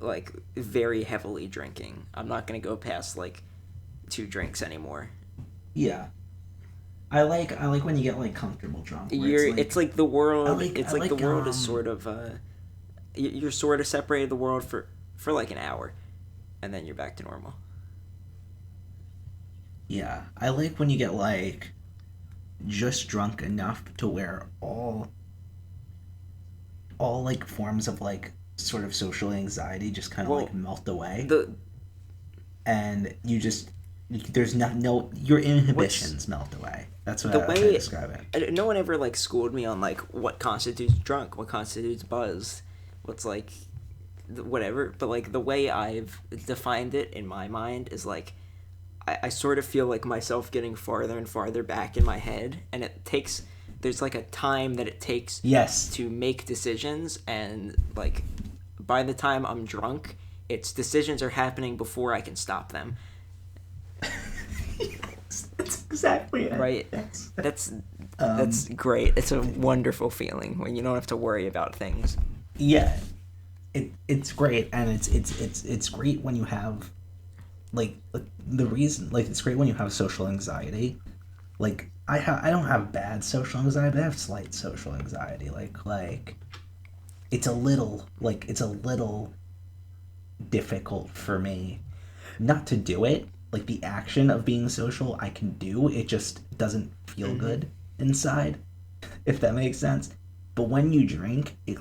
like very heavily drinking. I'm not gonna go past like 2 drinks anymore. Yeah, I like when you get like comfortable drunk. It's like the world. The world is um, sort of. You're sort of separated the world for like an hour, and then you're back to normal. Yeah, I like when you get like just drunk enough to where all like forms of like sort of social anxiety just kind of like melt away. And you just there's no your inhibitions melt away. That's what I would describe it. No one ever like schooled me on like what constitutes drunk, what constitutes buzzed, what's like whatever. But like the way I've defined it in my mind is like I sort of feel like myself getting farther and farther back in my head, and it takes there's like a time that it takes Yes. to make decisions, and like by the time I'm drunk, it's decisions are happening before I can stop them. That's exactly it. Right? That's great. It's a wonderful feeling when you don't have to worry about things. Yeah. It's great, and it's great when you have like the reason, like, it's great when you have social anxiety. Like, I don't have bad social anxiety, but I have slight social anxiety. Like it's a little difficult for me not to do it. Like, the action of being social I can do, it just doesn't feel good inside, if that makes sense. But when you drink, it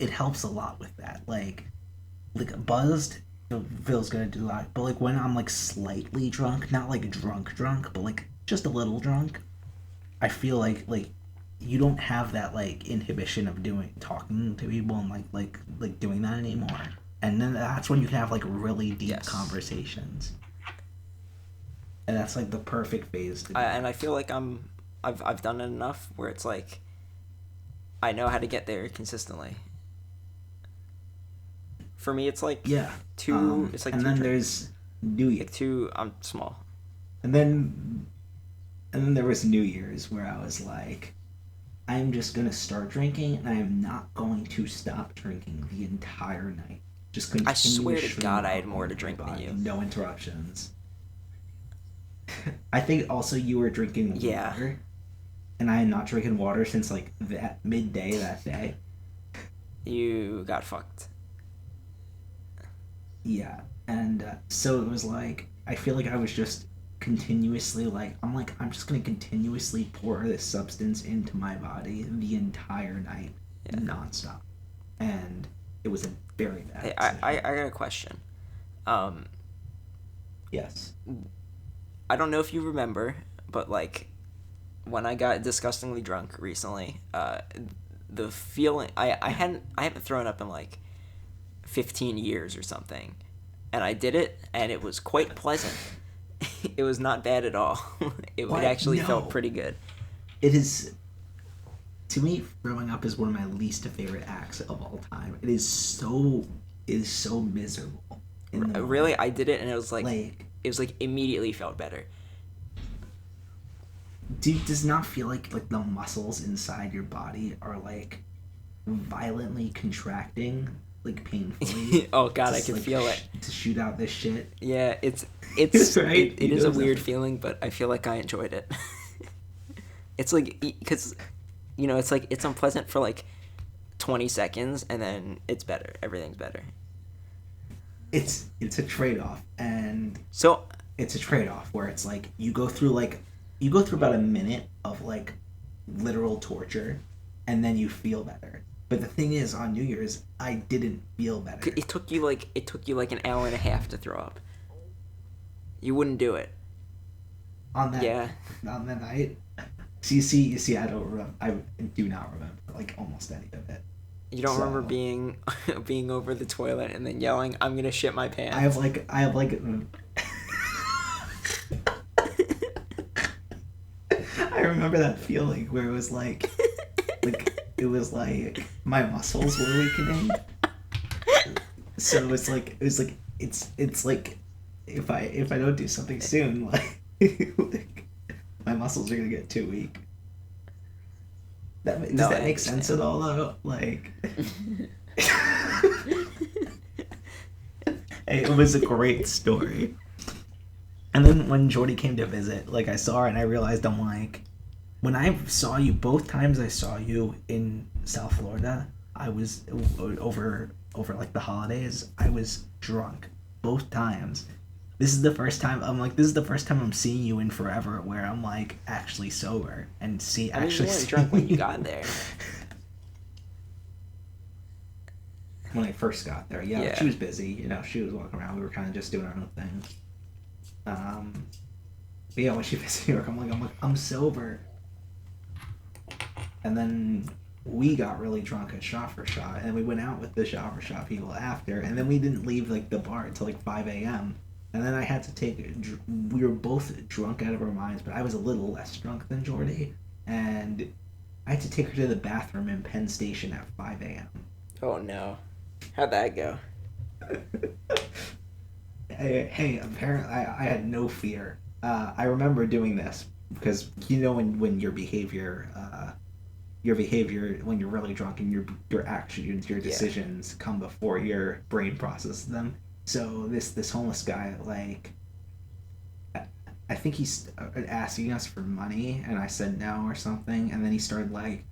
helps a lot with that. Like buzzed feels good to do that, but like when I'm like slightly drunk, not like drunk, but like just a little drunk, I feel like you don't have that like inhibition of talking to people and like doing that anymore. And then that's when you can have like really deep conversations. And that's like the perfect phase to do. And I feel like I've done it enough where it's like I know how to get there consistently. For me, it's like two. It's like and two then drinks. there's New Year. Like two. I'm small. And then there was New Year's where I was like, I'm just gonna start drinking, and I am not going to stop drinking the entire night. Just continue. I swear to God, I had more to drink than you. No interruptions. I think also you were drinking water, and I am not drinking water since like that midday that day. You got fucked. Yeah, and so it was like, I feel like I was just continuously like, I'm just gonna continuously pour this substance into my body the entire night, nonstop, and it was a very bad. Hey, I got a question. Yes. I don't know if you remember, but like when I got disgustingly drunk recently, the feeling I haven't thrown up in like 15 years or something, and I did it, and it was quite pleasant. It was not bad at all. It actually felt pretty good. It is, to me, throwing up is one of my least favorite acts of all time. It is so miserable. Really, I did it, and it was like immediately felt better. Does not feel like the muscles inside your body are like violently contracting, like painfully. Oh God, I can feel it. To shoot out this shit. Yeah, it's right. It is a weird feeling, but I feel like I enjoyed it. It's like, because it's like it's unpleasant for like 20 seconds, and then it's better. Everything's better. It's a trade-off, and so it's a trade-off where it's like you go through about a minute of like literal torture, and then you feel better. But the thing is, on New Year's, I didn't feel better. It took you like an hour and a half to throw up. You wouldn't do it. On that night. So you see, I don't remember. I do not remember like almost any of it. You don't remember being over the toilet and then yelling, "I'm gonna shit my pants." I have like. I remember that feeling where it was like it was like my muscles were weakening. So it's like if I don't do something soon, like my muscles are gonna get too weak. Does that make sense at all though? Like, it was a great story. And then when Jordy came to visit, like, I saw her and I realized, I'm like, when I saw you, both times I saw you in South Florida, I was over like the holidays, I was drunk both times. This is the first time I'm seeing you in forever where I'm like actually sober and you weren't drunk when you got there. When I first got there, yeah. She was busy, she was walking around. We were kind of just doing our own thing. But yeah, when she visited me, I'm sober. And then we got really drunk at Shot for Shot, and we went out with the Shot for Shot people after, and then we didn't leave like the bar until like 5 a.m. And then I had to take. We were both drunk out of our minds, but I was a little less drunk than Jordy, and I had to take her to the bathroom in Penn Station at 5 a.m. Oh no, how'd that go? Hey, apparently I had no fear. I remember doing this because when your behavior when you're really drunk and your actions, your decisions come before your brain processes them. So this homeless guy, like, I think he's asking us for money, and I said no or something, and then he started like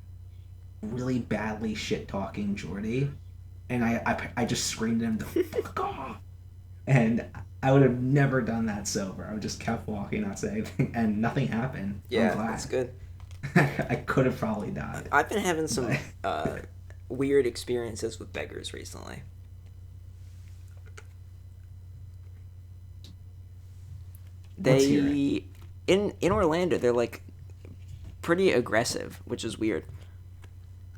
really badly shit talking Jordy, and I just screamed at him to fuck off, and I would have never done that sober. I would just kept walking, not saying anything, and nothing happened. Yeah, that's good. I could have probably died. I've been having some weird experiences with beggars recently. Let's hear They in Orlando, they're like pretty aggressive, which is weird.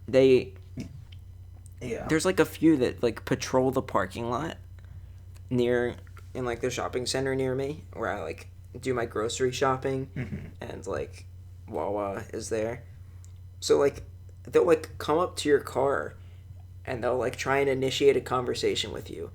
They Yeah. There's like a few that like patrol the parking lot in like the shopping center near me where I like do my grocery shopping, and like Wawa is there. So like they'll like come up to your car and they'll like try and initiate a conversation with you.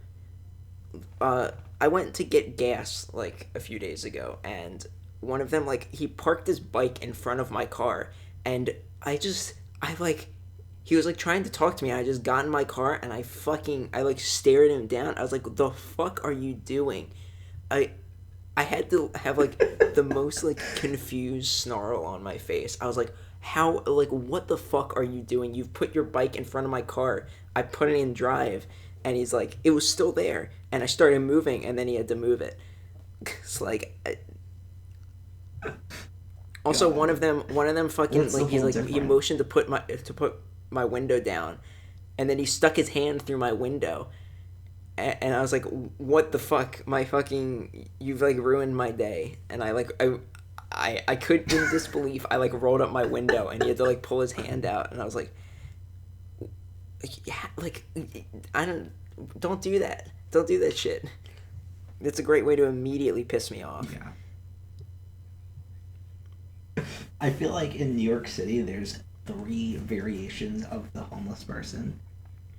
I went to get gas like a few days ago, and one of them, like, he parked his bike in front of my car, and he was like trying to talk to me. I just got in my car and I like stared him down. I was like, "The fuck are you doing?" I had to have like the most like confused snarl on my face. I was like, "How? Like, what the fuck are you doing? You've put your bike in front of my car. I put it in drive." And he's like, "It was still there." And I started moving, and then he had to move it. It's like, also God. one of them fucking What's the like he whole he difference? motioned to put my window down, and then he stuck his hand through my window, and I was like, "What the fuck? You've like ruined my day." And I could, in disbelief, I like rolled up my window, and he had to like pull his hand out, and I was like, yeah, like, don't do that. Don't do that shit. It's a great way to immediately piss me off. Yeah. I feel like in New York City, there's 3 variations of the homeless person.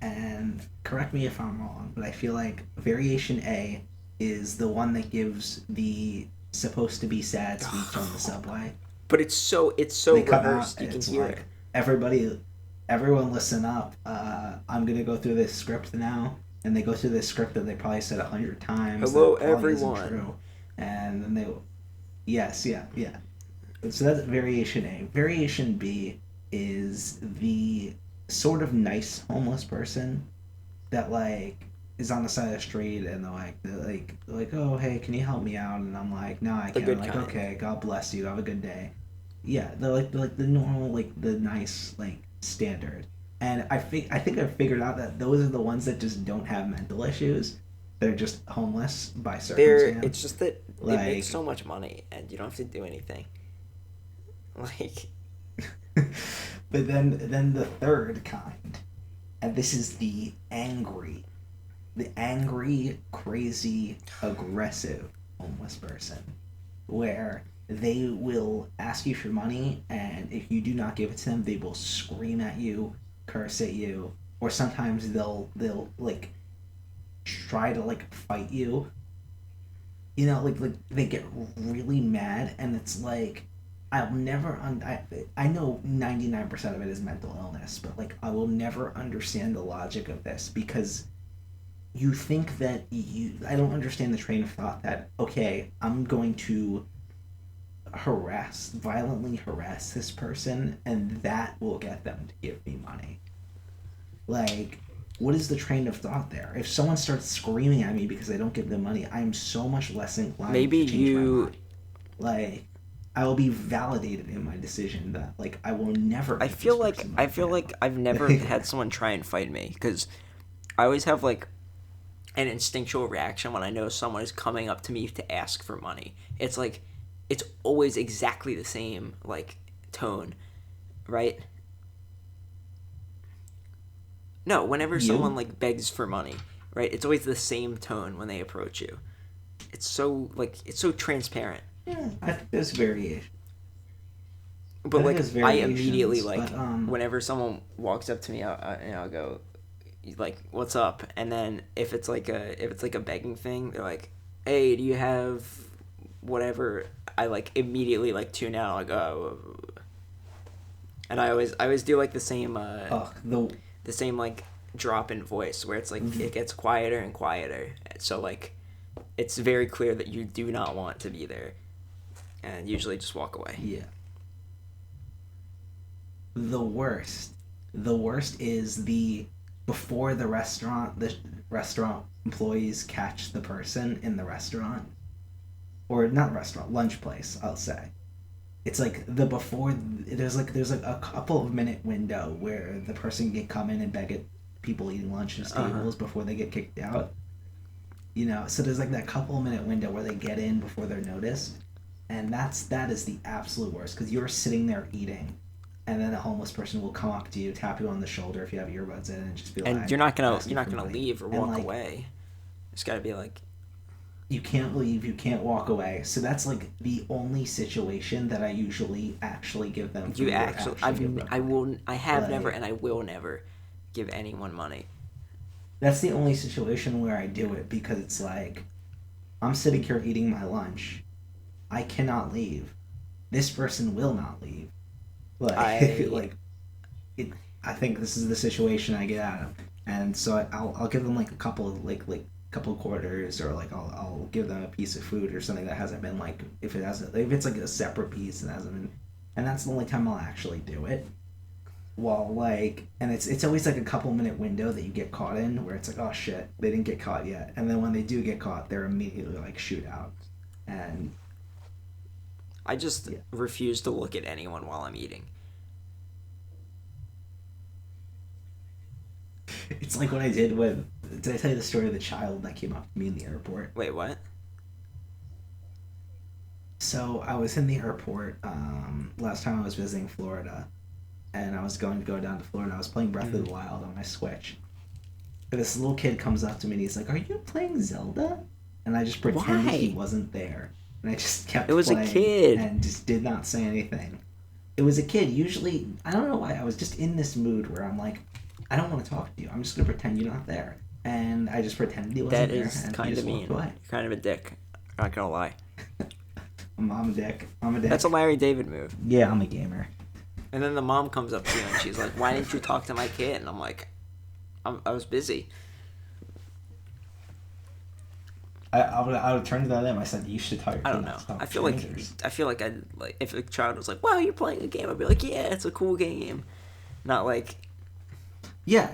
And correct me if I'm wrong, but I feel like variation A is the one that gives the supposed to be sad speech on the subway. But it's so They come rehearsed, out you and can it's hear like, it. everyone listen up. I'm gonna go through this script now, and they go through this script that they probably said 100 times. Hello, that probably isn't everyone. true. And then yes, yeah. So that's variation A. Variation B is the sort of nice homeless person that like is on the side of the street, and they're like, "Oh, hey, can you help me out?" And I'm like, "No, I The can't." good I'm like, kind. "Okay, God bless you. Have a good day." Yeah, they're like the normal, like the nice, like standard. And I think I've figured out that those are the ones that just don't have mental issues. They're just homeless by circumstance. It's just that they Like, make so much money, and you don't have to do anything. Like, but then the third kind, and this is the angry, crazy, aggressive homeless person, where they will ask you for money, and if you do not give it to them, they will scream at you, curse at you, or sometimes they'll like try to like fight you. Like they get really mad, and it's like I'll never I know 99% of it is mental illness, but like I will never understand the logic of this, because you think that I don't understand the train of thought that, okay, I'm going to violently harass this person, and that will get them to give me money. Like, what is the train of thought there? If someone starts screaming at me because I don't give them money, I'm so much less inclined maybe to change my you mind. Like, I will be validated in my decision that like I will never. I feel like I've never had someone try and fight me, because I always have like an instinctual reaction when I know someone is coming up to me to ask for money. It's like, it's always exactly the same like tone, right? No, whenever someone like begs for money, right? It's always the same tone when they approach you. it's so like it's so transparent. Yeah, I think there's variation. But I think like there's I immediately variations, like but whenever someone walks up to me, I'll go like, "What's up?" And then if it's like a begging thing, they're like, "Hey, do you have whatever?" I like immediately like tune out. Like, oh, and I always do like the same like drop in voice where it's like it gets quieter and quieter. So like it's very clear that you do not want to be there, and usually just walk away. yeah. The worst. The worst is before the restaurant employees catch the person in the restaurant, or not restaurant, lunch place, I'll say. It's like the before there's like a couple of minute window where the person can come in and beg at people eating lunch at tables before they get kicked out. You know, so there's like that couple of minute window where they get in before they're noticed, and that is the absolute worst because you're sitting there eating, and then a homeless person will come up to you, tap you on the shoulder if you have earbuds in, and just be like, And you're not ask you gonna for money. leave or And, walk like, away. It's got to be like, you can't leave, you can't walk away. So that's like the only situation that I usually actually give them. you food or actually give them I money. will I have Like, never and I will never give anyone money. That's the only situation where I do it because it's like I'm sitting here eating my lunch. I cannot leave. This person will not leave. Like like it. I think this is the situation I get out of, and so I'll give them like a couple of like couple of quarters, or like I'll give them a piece of food or something that hasn't been like if it's like a separate piece and hasn't been, and that's the only time I'll actually do it. While like, and it's always like a couple minute window that you get caught in where it's like, oh shit, they didn't get caught yet, and then when they do get caught, they're immediately like shoot out, and I just refuse to look at anyone while I'm eating. it's like what I did with. Did I tell you the story of the child that came up to me in the airport? Wait, what? So I was in the airport last time I was visiting Florida, and I was going to go down to Florida. I was playing Breath of the Wild on my Switch. And this little kid comes up to me and he's like, "Are you playing Zelda?" And I just pretended Why? he wasn't there, and I just kept. It was a playing kid. and just did not say anything. It was a kid. Usually, I don't know why. I was just in this mood where I'm like, I don't want to talk to you. I'm just gonna pretend you're not there, and I just pretended he wasn't That there. is And kind he of just mean. walked away. You're kind of a dick. I'm not gonna lie. I'm a dick. I'm a dick. That's a Larry David move. Yeah, I'm a gamer. And then the mom comes up to you and she's like, "Why didn't you talk to my kid?" And I'm like, I was busy. I would turn to them. I said, "You should tell your I kid don't not know. to talk I to feel strangers." like I'd like if a child was like, "Wow, you're playing a game," I'd be like, "Yeah, it's a cool game." Not like, Yeah,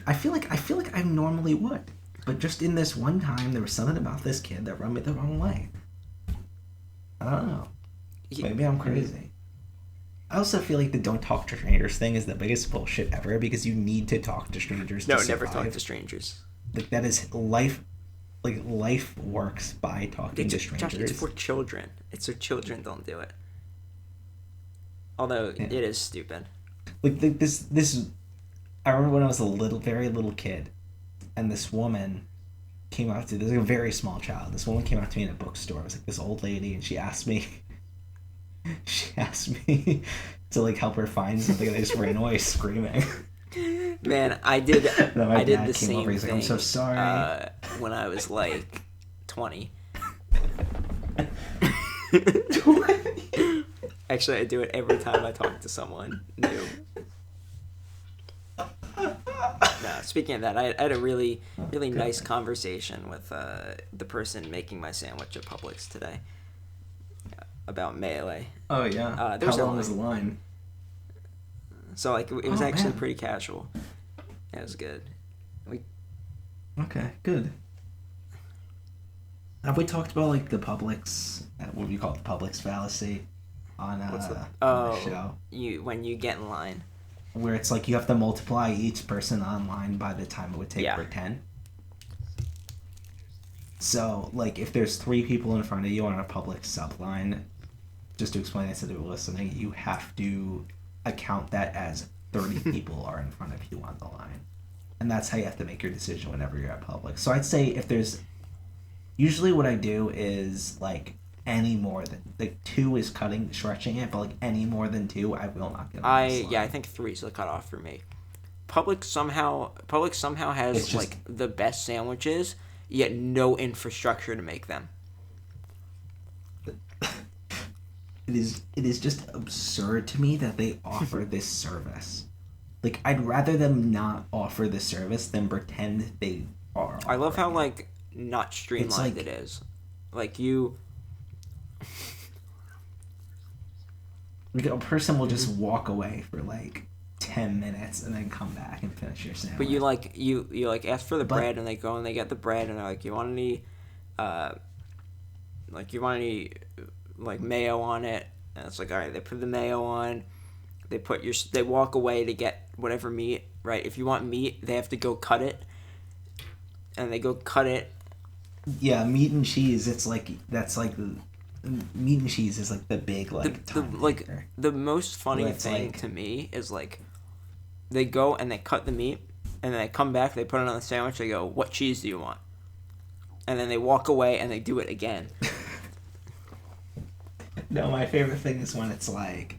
I feel like I normally would, but just in this one time, there was something about this kid that rubbed me the wrong way. I don't know. Maybe I'm crazy. I also feel like the "don't talk to strangers" thing is the biggest bullshit ever because you need to talk to strangers. no, to never survive. talk to strangers. Like that is life. Like life works by talking to strangers. Josh, it's for children. It's so children don't do it. Although it is stupid. Like this. I remember when I was a very little kid, and this woman came out to. This was a very small child. This woman came out to me in a bookstore. It was like this old lady, and she asked me. She asked me to like help her find something, and I just ran away screaming. Man, I did. My I did dad the came same over, he's thing. like, "I'm so sorry." When I was like 20. Actually, I do it every time I talk to someone new. No, speaking of that, I had a really nice conversation with the person making my sandwich at Publix today about Melee. Oh yeah. There How was no long was the line. line? So like it was Oh, actually man. pretty casual. It was good. Okay, good. Have we talked about like the Publix, what we call the Publix fallacy, on What's the on the show, when you get in line. where it's like you have to multiply each person online by the time it would take Yeah. for 10. So like if there's 3 people in front of you on a Publix subline, just to explain this to the people listening, you have to account that as 30 people are in front of you on the line. And that's how you have to make your decision whenever you're at Publix. So I'd say if there's Usually what I do is like any more than like two is stretching it, but like any more than two, I will not get on the slide. I think three's the cutoff for me. Publix somehow It's has just like the best sandwiches, yet no infrastructure to make them. it is just absurd to me that they offer this service. Like I'd rather them not offer the service than pretend they are. I love how offering it. like not streamlined like it is. Like you, Like a person will just walk away for like 10 minutes and then come back and finish your sandwich. but you like ask for the But- bread and they go and they get the bread and they're like, you want any, uh, like you want any, like mayo on it? And it's like, all right, they put the mayo on. They walk away to get whatever meat, right? If you want meat, they have to go cut it, and they go cut it. Yeah, meat and cheese. It's like that's like the meat and cheese is like the big like time Like taker. the most funny Where it's thing like- to me is like they go and they cut the meat and then they come back, they put it on the sandwich, they go, what cheese do you want? And then they walk away and they do it again. No, my favorite thing is when it's like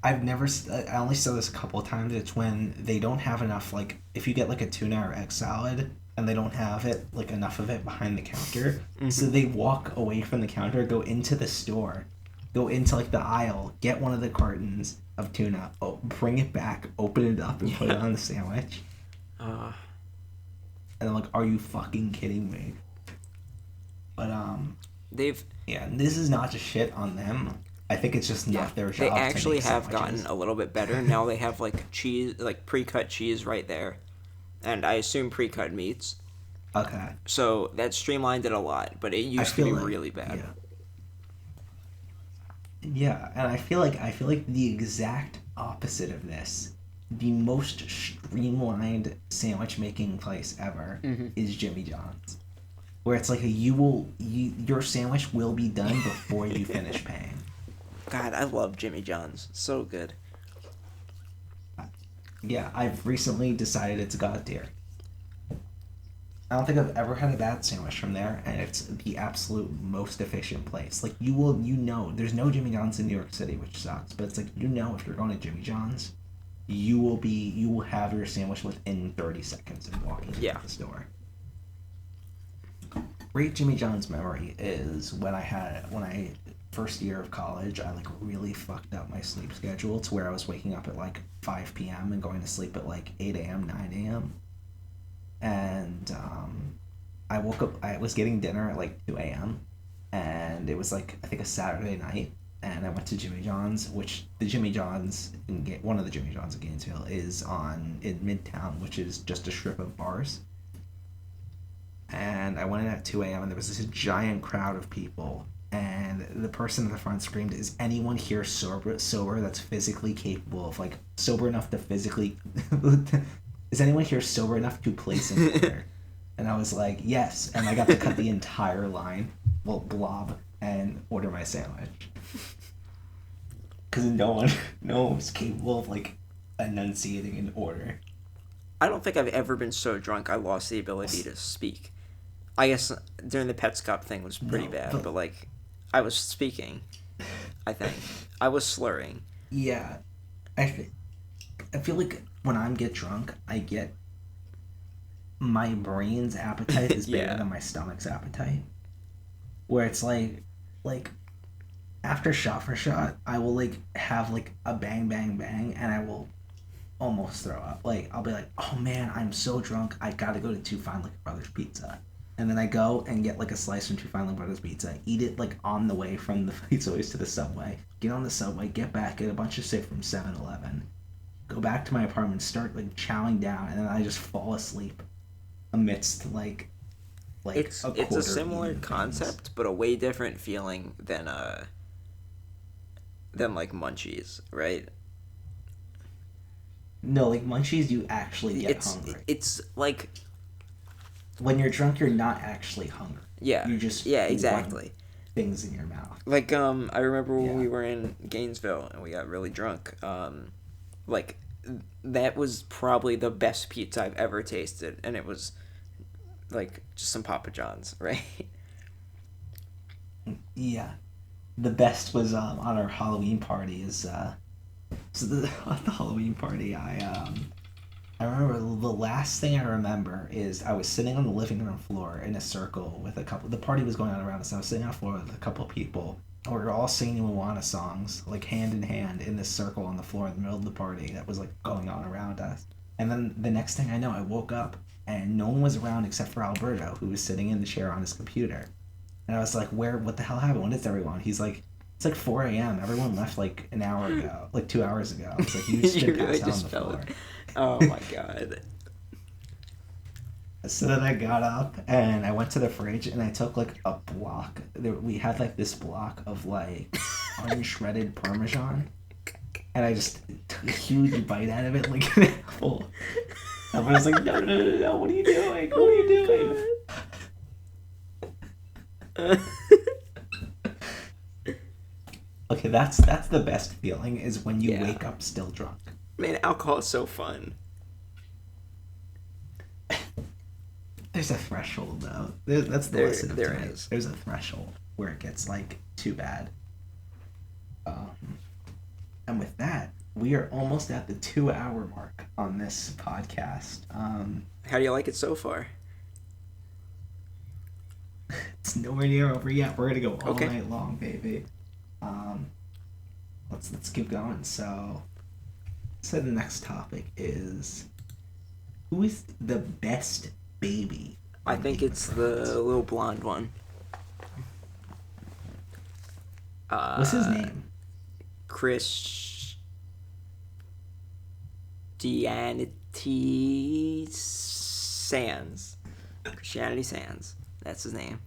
I only saw this a couple of times. It's when they don't have enough, like if you get like a tuna or egg salad and they don't have it like enough of it behind the counter, so they walk away from the counter, go into the store, go into like the aisle, get one of the cartons of tuna, bring it back, open it up, and put it on the sandwich. Uh, And I'm like, are you fucking kidding me? But they've yeah, and this is not to shit on them. I think it's just not their job. they to actually make have sandwiches. gotten a little bit better. Now they have like cheese, like pre-cut cheese right there, and I assume pre-cut meats. Okay. So that streamlined it a lot, but it used to feel be like- really bad. Yeah. Yeah, and I feel like the exact opposite of this, the most streamlined sandwich making place ever is Jimmy John's, where it's like your sandwich will be done before you finish paying. God, I love Jimmy John's. So good. Yeah, I've recently decided it's god tier. I don't think I've ever had a bad sandwich from there, and it's the absolute most efficient place. Like there's no Jimmy John's in New York City, which sucks, but it's like if you're going to Jimmy John's, you will have your sandwich within 30 seconds of walking into the store. Great Jimmy John's memory is when I first year of college, I like really fucked up my sleep schedule to where I was waking up at like 5 p.m. and going to sleep at like 8 a.m., 9 a.m. And I woke up, I was getting dinner at like 2 a.m. and it was like, I think a Saturday night, and I went to Jimmy John's, which one of the Jimmy John's in Gainesville is in Midtown, which is just a strip of bars. And I went in at 2 a.m. and there was this giant crowd of people, and the person in the front screamed, "Is anyone here sober that's physically capable of like sober enough to physically is anyone here sober enough to place an order?" And I was like, yes, and I got to cut the entire line, blob, and order my sandwich. Because no one was capable of like enunciating an order. I don't think I've ever been so drunk I lost the ability to speak. I guess during the Pets Cup thing was pretty No, bad, but- but like I was speaking. I think I was slurring. Yeah, I feel like when I get drunk, my brain's appetite is bigger Yeah. than my stomach's appetite. Where it's like after shot for shot, I will like have like a bang bang bang, and I will almost throw up. Like I'll be like, oh man, I'm so drunk, I gotta go to Two Fine Liquor Brothers Pizza. And then I go and get like a slice from Two Fine Liquor Brothers Pizza, eat it like on the way from the Pizzaways to the subway, get on the subway, get back, get a bunch of shit from 7-Eleven, go back to my apartment, start like chowing down, and then I just fall asleep amidst like It's a quarter similar eaten things. concept, but a way different feeling than like Munchies, right? No, like Munchies, you actually get hungry. It's like When you're drunk, you're not actually hungry. yeah, You just yeah, want exactly. things in your mouth. Like I remember when Yeah. we were in Gainesville and we got really drunk. Like that was probably the best pizza I've ever tasted, and it was like just some Papa John's, right? Yeah. The best was on our Halloween party is so at the Halloween party I remember the last thing I remember is I was sitting on the living room floor in a circle with a couple. The party was going on around us. And I was sitting on the floor with a couple of people. And we were all singing Moana songs, like hand in hand, in this circle on the floor in the middle of the party that was like going on around us. And then the next thing I know, I woke up and no one was around except for Alberto, who was sitting in the chair on his computer. And I was like, "Where? What the hell happened? When is everyone?" He's like, "It's like 4 a.m. Everyone left like an hour ago, like 2 hours ago." I was like, "You just You been really passed out on just the fell. floor." Oh my god. So then I got up and I went to the fridge and I took like a block. We had like this block of like unshredded Parmesan, and I just took a huge bite out of it like an apple. I was like, "No, no, no, no! What are you doing? What are you doing?" Okay, that's the best feeling is when you Yeah. wake up still drunk. Man, alcohol is so fun. There's a threshold though. That's the lesson of There tonight. is. There's a threshold where it gets like too bad. And with that, we are almost at the 2 hour mark on this podcast. How do you like it so far? It's nowhere near over yet. We're gonna go all Okay. night long, baby. Let's keep going. So the next topic is who is the best baby? I on think Game of it's Thrones? the little blonde one. What's his name? Christianity Sands. Christianity Sands. That's his name.